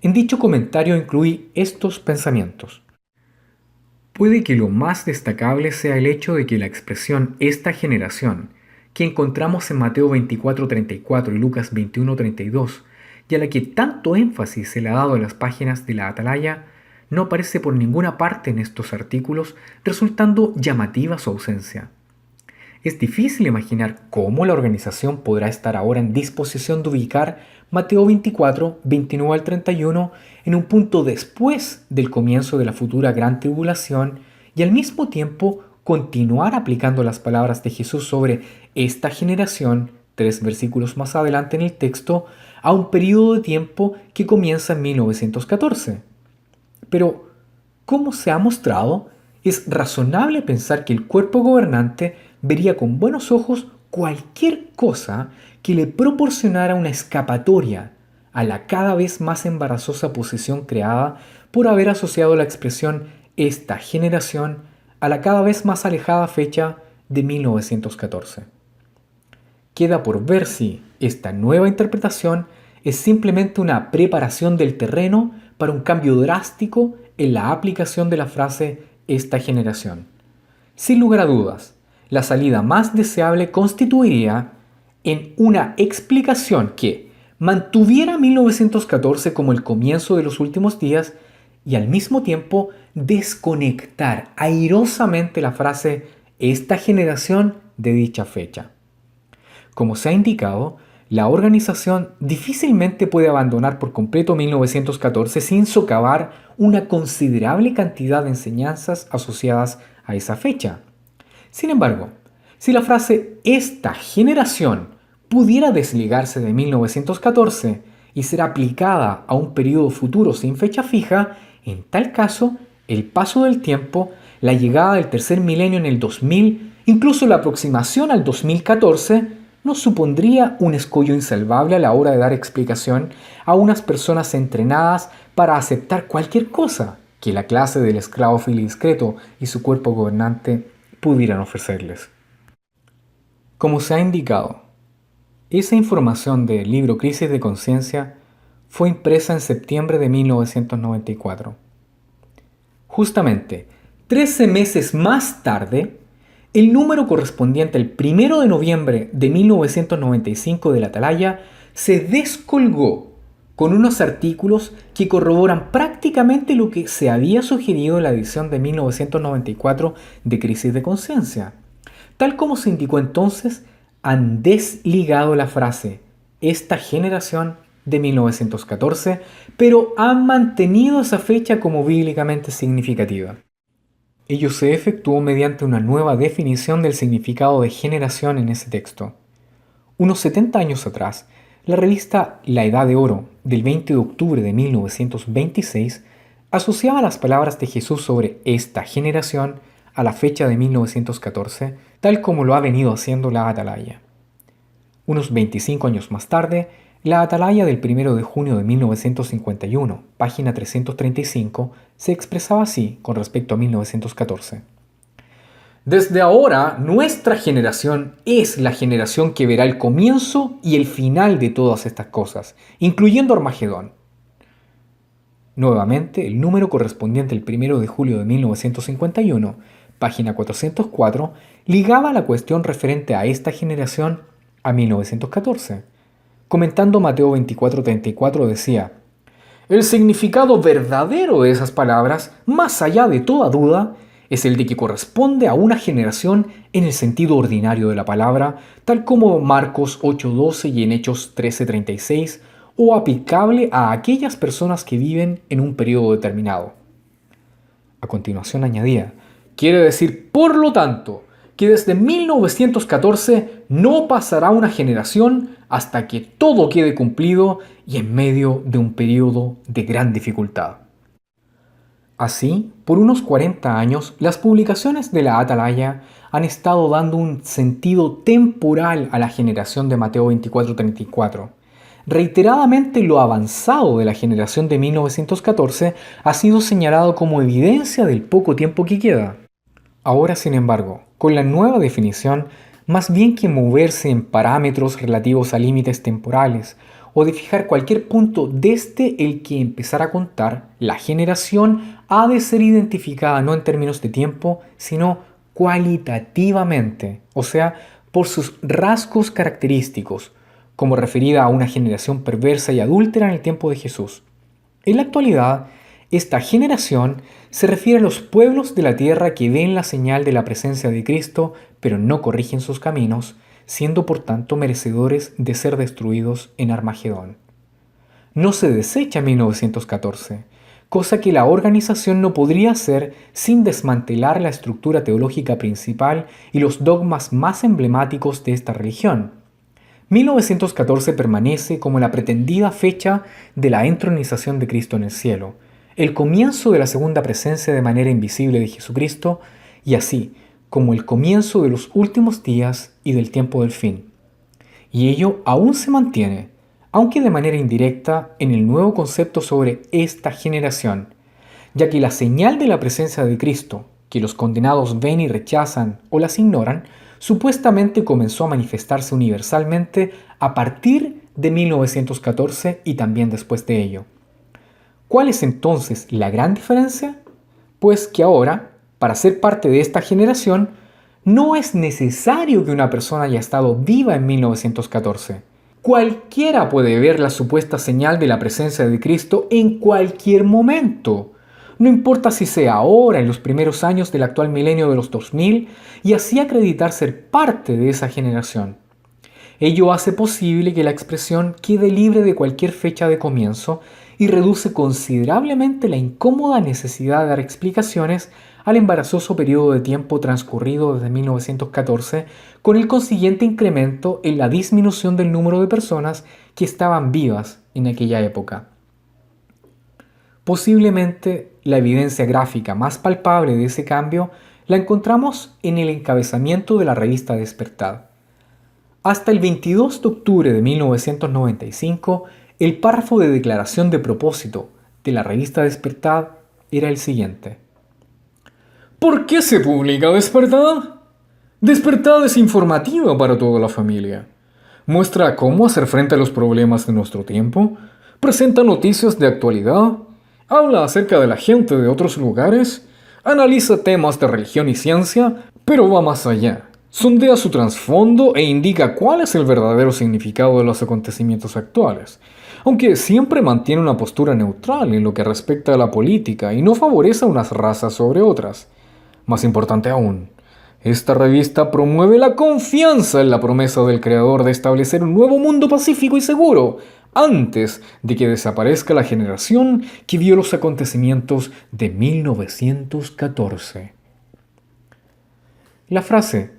En dicho comentario incluí estos pensamientos. Puede que lo más destacable sea el hecho de que la expresión «esta generación», que encontramos en Mateo 24:34 y Lucas 21:32, y a la que tanto énfasis se le ha dado en las páginas de la Atalaya, no aparece por ninguna parte en estos artículos, resultando llamativa su ausencia. Es difícil imaginar cómo la organización podrá estar ahora en disposición de ubicar Mateo 24, 29 al 31 en un punto después del comienzo de la futura gran tribulación y al mismo tiempo continuar aplicando las palabras de Jesús sobre esta generación, 3 versículos más adelante en el texto, a un periodo de tiempo que comienza en 1914. Pero, como se ha mostrado, es razonable pensar que el cuerpo gobernante vería con buenos ojos cualquier cosa que le proporcionara una escapatoria a la cada vez más embarazosa posición creada por haber asociado la expresión esta generación a la cada vez más alejada fecha de 1914. Queda por ver si esta nueva interpretación es simplemente una preparación del terreno para un cambio drástico en la aplicación de la frase esta generación. Sin lugar a dudas, la salida más deseable constituiría en una explicación que mantuviera 1914 como el comienzo de los últimos días y al mismo tiempo desconectar airosamente la frase esta generación de dicha fecha. Como se ha indicado, la organización difícilmente puede abandonar por completo 1914 sin socavar una considerable cantidad de enseñanzas asociadas a esa fecha. Sin embargo, si la frase esta generación pudiera desligarse de 1914 y ser aplicada a un periodo futuro sin fecha fija, en tal caso, el paso del tiempo, la llegada del tercer milenio en el 2000, incluso la aproximación al 2014, nos supondría un escollo insalvable a la hora de dar explicación a unas personas entrenadas para aceptar cualquier cosa que la clase del esclavo filidiscreto y su cuerpo gobernante pudieran ofrecerles. Como se ha indicado, esa información del libro Crisis de Conciencia fue impresa en septiembre de 1994. Justamente 13 meses más tarde, el número correspondiente al 1 de noviembre de 1995 de la Atalaya se descolgó con unos artículos que corroboran prácticamente lo que se había sugerido en la edición de 1994 de Crisis de Conciencia. Tal como se indicó entonces, han desligado la frase esta generación de 1914, pero han mantenido esa fecha como bíblicamente significativa. Ello se efectuó mediante una nueva definición del significado de generación en ese texto. Unos 70 años atrás, la revista La Edad de Oro, del 20 de octubre de 1926, asociaba las palabras de Jesús sobre esta generación a la fecha de 1914, tal como lo ha venido haciendo la Atalaya. Unos 25 años más tarde, la Atalaya del 1 de junio de 1951, página 335, se expresaba así con respecto a 1914. Desde ahora, nuestra generación es la generación que verá el comienzo y el final de todas estas cosas, incluyendo Armagedón. Nuevamente, el número correspondiente al 1 de julio de 1951, página 404, ligaba la cuestión referente a esta generación a 1914. Comentando Mateo 24:34 decía: el significado verdadero de esas palabras, más allá de toda duda, es el de que corresponde a una generación en el sentido ordinario de la palabra, tal como Marcos 8:12 y en Hechos 13:36, o aplicable a aquellas personas que viven en un periodo determinado. A continuación añadía: quiere decir, por lo tanto, que desde 1914 no pasará una generación hasta que todo quede cumplido y en medio de un periodo de gran dificultad. Así, por unos 40 años, las publicaciones de la Atalaya han estado dando un sentido temporal a la generación de Mateo 24:34. Reiteradamente lo avanzado de la generación de 1914 ha sido señalado como evidencia del poco tiempo que queda. Ahora, sin embargo, con la nueva definición, más bien que moverse en parámetros relativos a límites temporales o de fijar cualquier punto desde el que empezar a contar, la generación ha de ser identificada no en términos de tiempo, sino cualitativamente, o sea, por sus rasgos característicos, como referida a una generación perversa y adúltera en el tiempo de Jesús. En la actualidad, Esta generación se refiere a los pueblos de la tierra que ven la señal de la presencia de Cristo, pero no corrigen sus caminos, siendo por tanto merecedores de ser destruidos en Armagedón. No se desecha 1914, cosa que la organización no podría hacer sin desmantelar la estructura teológica principal y los dogmas más emblemáticos de esta religión. 1914 permanece como la pretendida fecha de la entronización de Cristo en el cielo, el comienzo de la segunda presencia de manera invisible de Jesucristo y así como el comienzo de los últimos días y del tiempo del fin. Y ello aún se mantiene, aunque de manera indirecta, en el nuevo concepto sobre esta generación, ya que la señal de la presencia de Cristo, que los condenados ven y rechazan o las ignoran, supuestamente comenzó a manifestarse universalmente a partir de 1914 y también después de ello. ¿Cuál es entonces la gran diferencia? Pues que ahora, para ser parte de esta generación, no es necesario que una persona haya estado viva en 1914. Cualquiera puede ver la supuesta señal de la presencia de Cristo en cualquier momento. No importa si sea ahora, en los primeros años del actual milenio de los 2000, y así acreditar ser parte de esa generación. Ello hace posible que la expresión quede libre de cualquier fecha de comienzo y reduce considerablemente la incómoda necesidad de dar explicaciones al embarazoso periodo de tiempo transcurrido desde 1914, con el consiguiente incremento en la disminución del número de personas que estaban vivas en aquella época. Posiblemente la evidencia gráfica más palpable de ese cambio la encontramos en el encabezamiento de la revista Despertad. Hasta el 22 de octubre de 1995, el párrafo de declaración de propósito de la revista Despertad era el siguiente. ¿Por qué se publica Despertad? Despertad es informativa para toda la familia. Muestra cómo hacer frente a los problemas de nuestro tiempo, presenta noticias de actualidad, habla acerca de la gente de otros lugares, analiza temas de religión y ciencia, pero va más allá. Sondea su trasfondo e indica cuál es el verdadero significado de los acontecimientos actuales, aunque siempre mantiene una postura neutral en lo que respecta a la política y no favorece a unas razas sobre otras. Más importante aún, esta revista promueve la confianza en la promesa del Creador de establecer un nuevo mundo pacífico y seguro, antes de que desaparezca la generación que vio los acontecimientos de 1914. La frase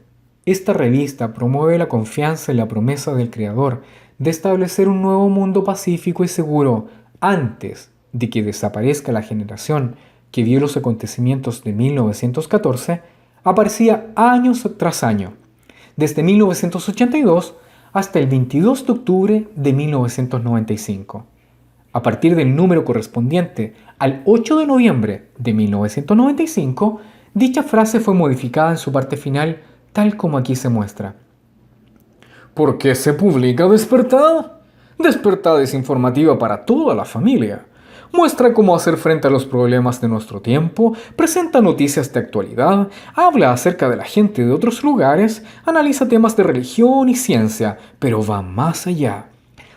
"esta revista promueve la confianza en la promesa del Creador de establecer un nuevo mundo pacífico y seguro antes de que desaparezca la generación que vio los acontecimientos de 1914", aparecía años tras año, desde 1982 hasta el 22 de octubre de 1995. A partir del número correspondiente al 8 de noviembre de 1995, dicha frase fue modificada en su parte final, tal como aquí se muestra. ¿Por qué se publica Despertad? Despertad es informativa para toda la familia. Muestra cómo hacer frente a los problemas de nuestro tiempo, presenta noticias de actualidad, habla acerca de la gente de otros lugares, analiza temas de religión y ciencia, pero va más allá.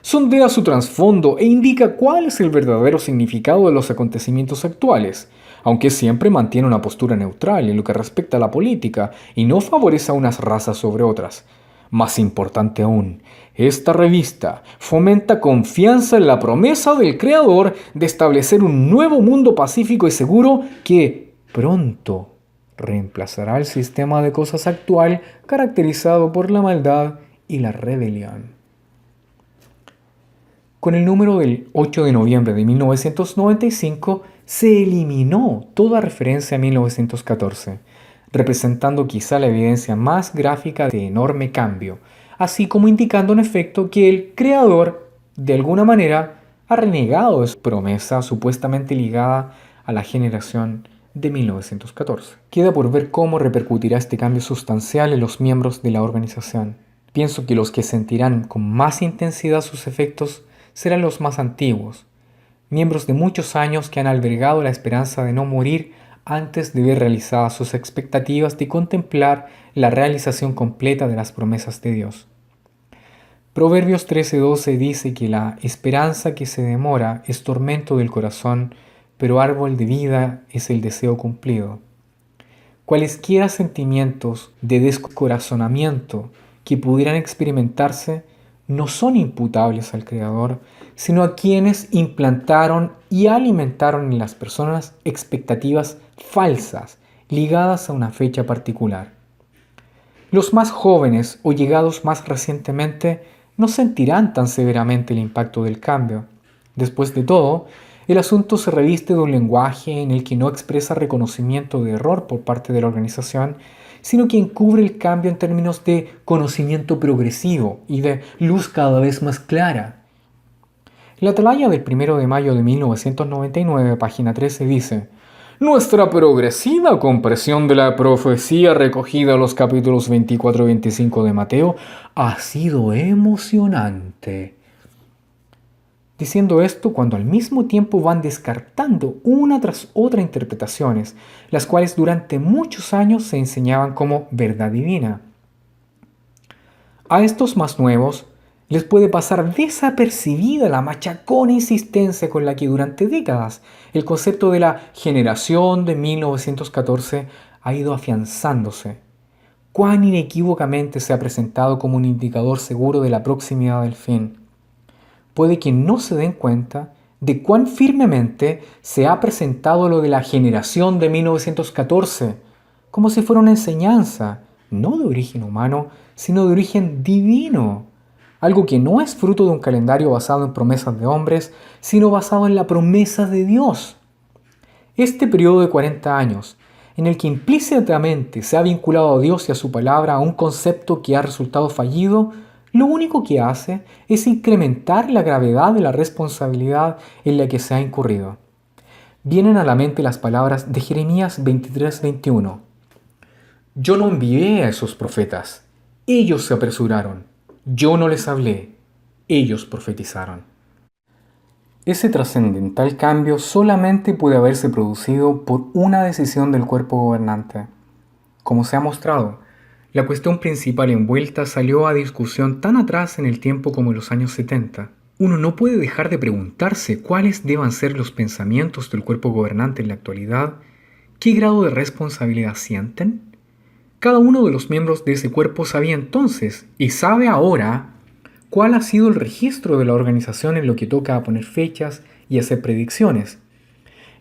Sondea su trasfondo e indica cuál es el verdadero significado de los acontecimientos actuales, aunque siempre mantiene una postura neutral en lo que respecta a la política y no favorece a unas razas sobre otras. Más importante aún, esta revista fomenta confianza en la promesa del Creador de establecer un nuevo mundo pacífico y seguro que pronto reemplazará el sistema de cosas actual caracterizado por la maldad y la rebelión. Con el número del 8 de noviembre de 1995 se eliminó toda referencia a 1914, representando quizá la evidencia más gráfica de enorme cambio, así como indicando en efecto que el Creador, de alguna manera, ha renegado de su promesa supuestamente ligada a la generación de 1914. Queda por ver cómo repercutirá este cambio sustancial en los miembros de la organización. Pienso que los que sentirán con más intensidad sus efectos serán los más antiguos, miembros de muchos años que han albergado la esperanza de no morir antes de ver realizadas sus expectativas de contemplar la realización completa de las promesas de Dios. Proverbios 13:12 dice que la esperanza que se demora es tormento del corazón, pero árbol de vida es el deseo cumplido. Cualesquiera sentimientos de descorazonamiento que pudieran experimentarse no son imputables al Creador, sino a quienes implantaron y alimentaron en las personas expectativas falsas ligadas a una fecha particular. Los más jóvenes o llegados más recientemente no sentirán tan severamente el impacto del cambio. Después de todo, el asunto se reviste de un lenguaje en el que no expresa reconocimiento de error por parte de la organización, sino que encubre el cambio en términos de conocimiento progresivo y de luz cada vez más clara. La atalaya del 1 de mayo de 1999, página 13, dice: nuestra progresiva comprensión de la profecía recogida en los capítulos 24 y 25 de Mateo ha sido emocionante. Diciendo esto cuando al mismo tiempo van descartando una tras otra interpretaciones, las cuales durante muchos años se enseñaban como verdad divina. A estos más nuevos les puede pasar desapercibida la machacona insistencia con la que durante décadas el concepto de la generación de 1914 ha ido afianzándose. Cuán inequívocamente se ha presentado como un indicador seguro de la proximidad del fin. Puede que no se den cuenta de cuán firmemente se ha presentado lo de la generación de 1914, como si fuera una enseñanza, no de origen humano, sino de origen divino. Algo que no es fruto de un calendario basado en promesas de hombres, sino basado en la promesa de Dios. Este periodo de 40 años, en el que implícitamente se ha vinculado a Dios y a su palabra a un concepto que ha resultado fallido, lo único que hace es incrementar la gravedad de la responsabilidad en la que se ha incurrido. Vienen a la mente las palabras de Jeremías 23:21. Yo no envié a esos profetas, ellos se apresuraron. Yo no les hablé, ellos profetizaron. Ese trascendental cambio solamente puede haberse producido por una decisión del cuerpo gobernante. Como se ha mostrado, la cuestión principal envuelta salió a discusión tan atrás en el tiempo como en los años 70. Uno no puede dejar de preguntarse cuáles deban ser los pensamientos del cuerpo gobernante en la actualidad, qué grado de responsabilidad sienten. Cada uno de los miembros de ese cuerpo sabía entonces, y sabe ahora, cuál ha sido el registro de la organización en lo que toca a poner fechas y hacer predicciones.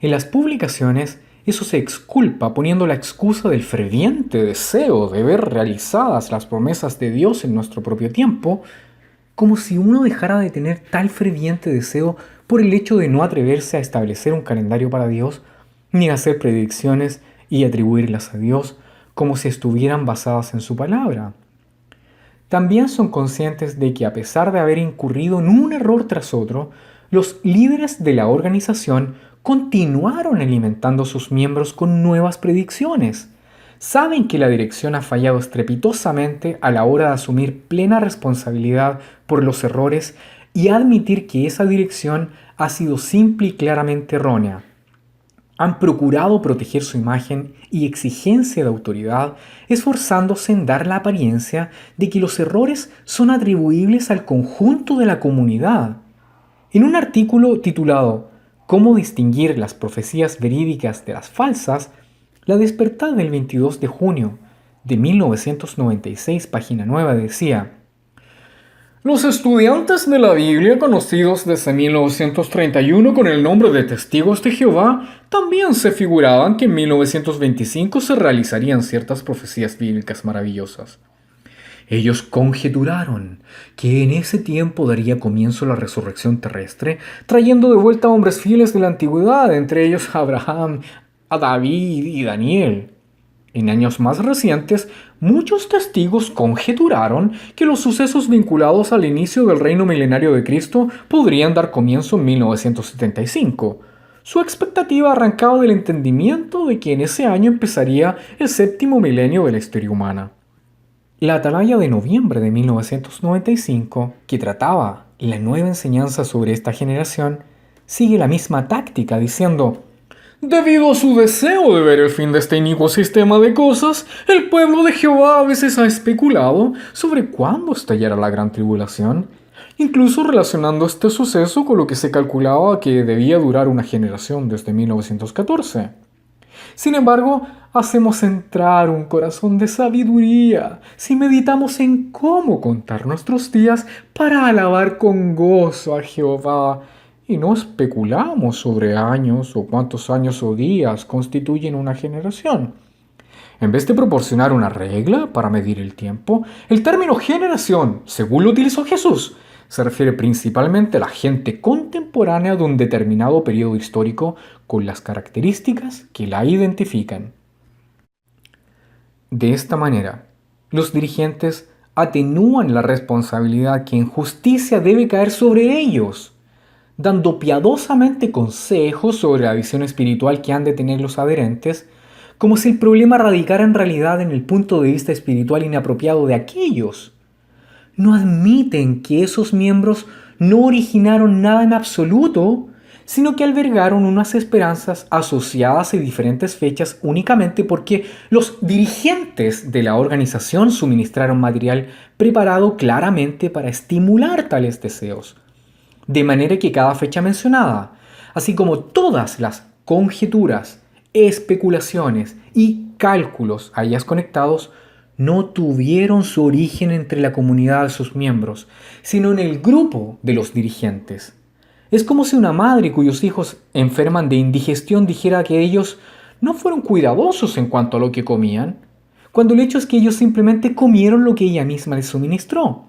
En las publicaciones, eso se exculpa poniendo la excusa del ferviente deseo de ver realizadas las promesas de Dios en nuestro propio tiempo, como si uno dejara de tener tal ferviente deseo por el hecho de no atreverse a establecer un calendario para Dios, ni a hacer predicciones y atribuirlas a Dios como si estuvieran basadas en su palabra. También son conscientes de que a pesar de haber incurrido en un error tras otro, los líderes de la organización continuaron alimentando a sus miembros con nuevas predicciones. Saben que la dirección ha fallado estrepitosamente a la hora de asumir plena responsabilidad por los errores y admitir que esa dirección ha sido simple y claramente errónea. Han procurado proteger su imagen y exigencia de autoridad, esforzándose en dar la apariencia de que los errores son atribuibles al conjunto de la comunidad. En un artículo titulado ¿Cómo distinguir las profecías verídicas de las falsas?, La Despertar del 22 de junio de 1996, página 9, decía: los estudiantes de la Biblia, conocidos desde 1931 con el nombre de Testigos de Jehová, también se figuraban que en 1925 se realizarían ciertas profecías bíblicas maravillosas. Ellos conjeturaron que en ese tiempo daría comienzo la resurrección terrestre, trayendo de vuelta a hombres fieles de la antigüedad, entre ellos a Abraham, a David y Daniel. En años más recientes, muchos testigos conjeturaron que los sucesos vinculados al inicio del reino milenario de Cristo podrían dar comienzo en 1975. Su expectativa arrancaba del entendimiento de que en ese año empezaría el séptimo milenio de la historia humana. La atalaya de noviembre de 1995, que trataba la nueva enseñanza sobre esta generación, sigue la misma táctica diciendo: debido a su deseo de ver el fin de este inicuo sistema de cosas, el pueblo de Jehová a veces ha especulado sobre cuándo estallará la gran tribulación, incluso relacionando este suceso con lo que se calculaba que debía durar una generación desde 1914. Sin embargo, hacemos entrar un corazón de sabiduría si meditamos en cómo contar nuestros días para alabar con gozo a Jehová y no especulamos sobre años o cuántos años o días constituyen una generación. En vez de proporcionar una regla para medir el tiempo, el término generación, según lo utilizó Jesús, se refiere principalmente a la gente contemporánea de un determinado periodo histórico con las características que la identifican. De esta manera, los dirigentes atenúan la responsabilidad que en justicia debe caer sobre ellos, dando piadosamente consejos sobre la visión espiritual que han de tener los adherentes, como si el problema radicara en realidad en el punto de vista espiritual inapropiado de aquellos. No admiten que esos miembros no originaron nada en absoluto, sino que albergaron unas esperanzas asociadas a diferentes fechas únicamente porque los dirigentes de la organización suministraron material preparado claramente para estimular tales deseos. De manera que cada fecha mencionada, así como todas las conjeturas, especulaciones y cálculos a ellas conectados, no tuvieron su origen entre la comunidad de sus miembros, sino en el grupo de los dirigentes. Es como si una madre cuyos hijos enferman de indigestión dijera que ellos no fueron cuidadosos en cuanto a lo que comían, cuando el hecho es que ellos simplemente comieron lo que ella misma les suministró.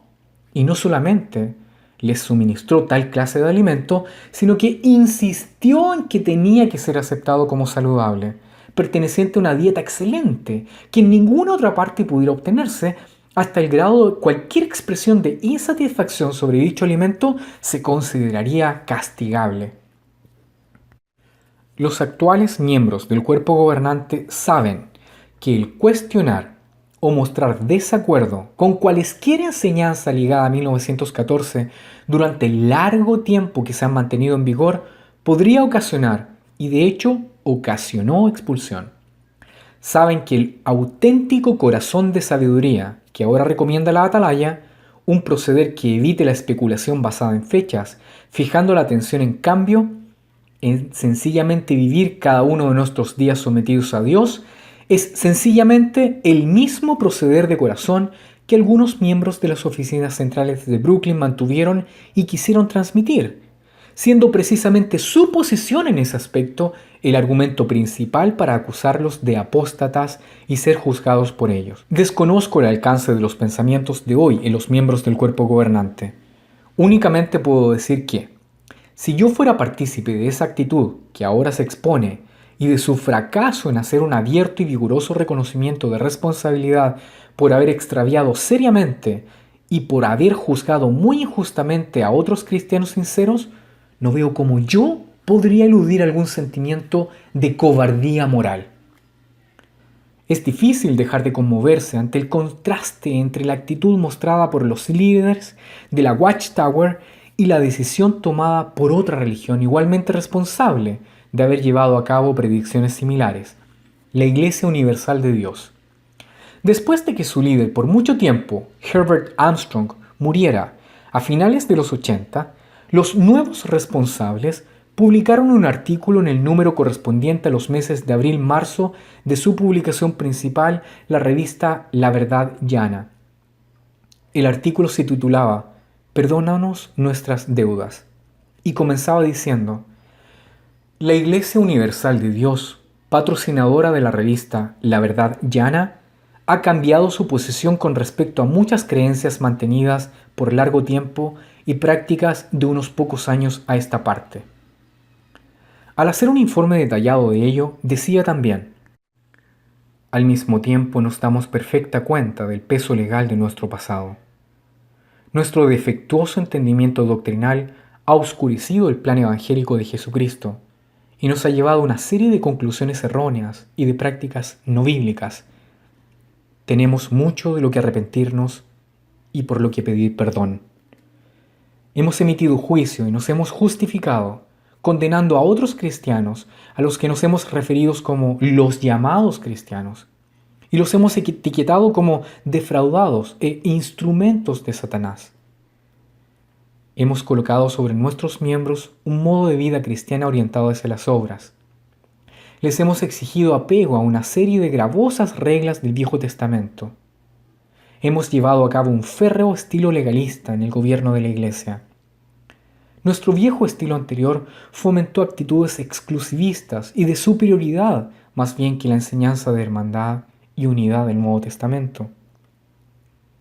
Y no solamente les suministró tal clase de alimento, sino que insistió en que tenía que ser aceptado como saludable, perteneciente a una dieta excelente, que en ninguna otra parte pudiera obtenerse, hasta el grado de cualquier expresión de insatisfacción sobre dicho alimento se consideraría castigable. Los actuales miembros del cuerpo gobernante saben que el cuestionar o mostrar desacuerdo con cualesquier enseñanza ligada a 1914 durante el largo tiempo que se han mantenido en vigor podría ocasionar, y de hecho ocasionó, expulsión. Saben que el auténtico corazón de sabiduría que ahora recomienda la Atalaya, un proceder que evite la especulación basada en fechas, fijando la atención en cambio en sencillamente vivir cada uno de nuestros días sometidos a Dios, es sencillamente el mismo proceder de corazón que algunos miembros de las oficinas centrales de Brooklyn mantuvieron y quisieron transmitir, siendo precisamente su posición en ese aspecto el argumento principal para acusarlos de apóstatas y ser juzgados por ellos. Desconozco el alcance de los pensamientos de hoy en los miembros del cuerpo gobernante. Únicamente puedo decir que, si yo fuera partícipe de esa actitud que ahora se expone y de su fracaso en hacer un abierto y vigoroso reconocimiento de responsabilidad por haber extraviado seriamente y por haber juzgado muy injustamente a otros cristianos sinceros, no veo cómo yo podría eludir algún sentimiento de cobardía moral. Es difícil dejar de conmoverse ante el contraste entre la actitud mostrada por los líderes de la Watchtower y la decisión tomada por otra religión igualmente responsable de haber llevado a cabo predicciones similares, la Iglesia Universal de Dios. Después de que su líder por mucho tiempo, Herbert Armstrong, muriera a finales de los 80, los nuevos responsables publicaron un artículo en el número correspondiente a los meses de abril-marzo de su publicación principal, la revista La Verdad Llana. El artículo se titulaba "Perdónanos nuestras deudas" y comenzaba diciendo: la Iglesia Universal de Dios, patrocinadora de la revista La Verdad Llana, ha cambiado su posición con respecto a muchas creencias mantenidas por largo tiempo y prácticas de unos pocos años a esta parte. Al hacer un informe detallado de ello, decía también: al mismo tiempo nos damos perfecta cuenta del peso legal de nuestro pasado. Nuestro defectuoso entendimiento doctrinal ha oscurecido el plan evangélico de Jesucristo y nos ha llevado a una serie de conclusiones erróneas y de prácticas no bíblicas. Tenemos mucho de lo que arrepentirnos y por lo que pedir perdón. Hemos emitido juicio y nos hemos justificado, condenando a otros cristianos a los que nos hemos referido como los llamados cristianos, y los hemos etiquetado como defraudados e instrumentos de Satanás. Hemos colocado sobre nuestros miembros un modo de vida cristiana orientado hacia las obras. Les hemos exigido apego a una serie de gravosas reglas del Viejo Testamento. Hemos llevado a cabo un férreo estilo legalista en el gobierno de la Iglesia. Nuestro viejo estilo anterior fomentó actitudes exclusivistas y de superioridad más bien que la enseñanza de hermandad y unidad del Nuevo Testamento.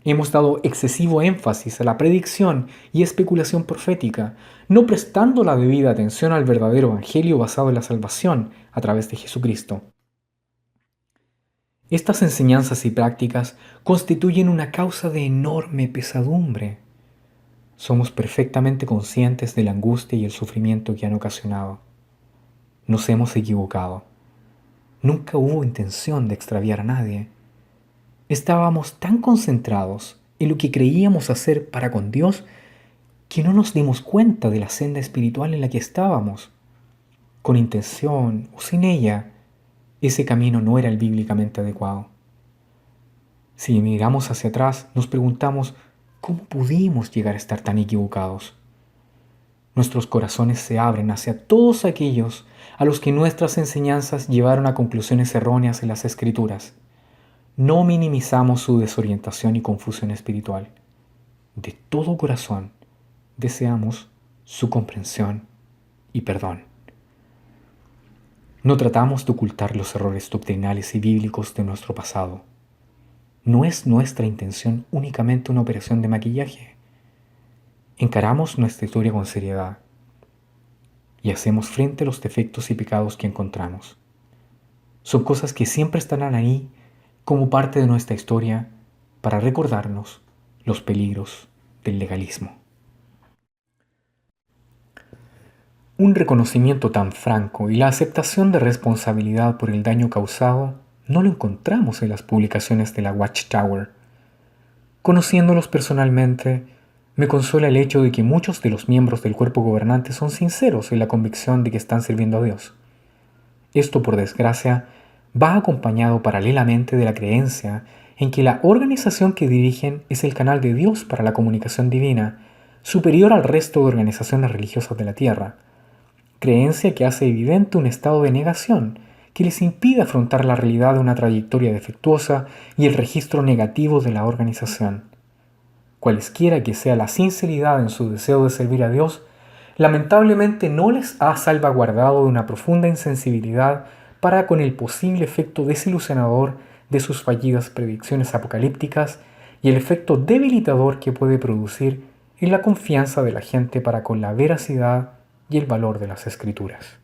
Hemos dado excesivo énfasis a la predicción y especulación profética, no prestando la debida atención al verdadero evangelio basado en la salvación a través de Jesucristo. Estas enseñanzas y prácticas constituyen una causa de enorme pesadumbre. Somos perfectamente conscientes de la angustia y el sufrimiento que han ocasionado. Nos hemos equivocado. Nunca hubo intención de extraviar a nadie. Estábamos tan concentrados en lo que creíamos hacer para con Dios que no nos dimos cuenta de la senda espiritual en la que estábamos. Con intención o sin ella, ese camino no era el bíblicamente adecuado. Si miramos hacia atrás, nos preguntamos ¿cómo pudimos llegar a estar tan equivocados? Nuestros corazones se abren hacia todos aquellos a los que nuestras enseñanzas llevaron a conclusiones erróneas en las Escrituras. No minimizamos su desorientación y confusión espiritual. De todo corazón deseamos su comprensión y perdón. No tratamos de ocultar los errores doctrinales y bíblicos de nuestro pasado. No es nuestra intención únicamente una operación de maquillaje. Encaramos nuestra historia con seriedad y hacemos frente a los defectos y pecados que encontramos. Son cosas que siempre estarán ahí como parte de nuestra historia para recordarnos los peligros del legalismo. Un reconocimiento tan franco y la aceptación de responsabilidad por el daño causado no lo encontramos en las publicaciones de la Watchtower. Conociéndolos personalmente, me consuela el hecho de que muchos de los miembros del cuerpo gobernante son sinceros en la convicción de que están sirviendo a Dios. Esto, por desgracia, va acompañado paralelamente de la creencia en que la organización que dirigen es el canal de Dios para la comunicación divina, superior al resto de organizaciones religiosas de la tierra, creencia que hace evidente un estado de negación que les impide afrontar la realidad de una trayectoria defectuosa y el registro negativo de la organización. Cualesquiera que sea la sinceridad en su deseo de servir a Dios, lamentablemente no les ha salvaguardado de una profunda insensibilidad para con el posible efecto desilusionador de sus fallidas predicciones apocalípticas y el efecto debilitador que puede producir en la confianza de la gente para con la veracidad y el valor de las Escrituras.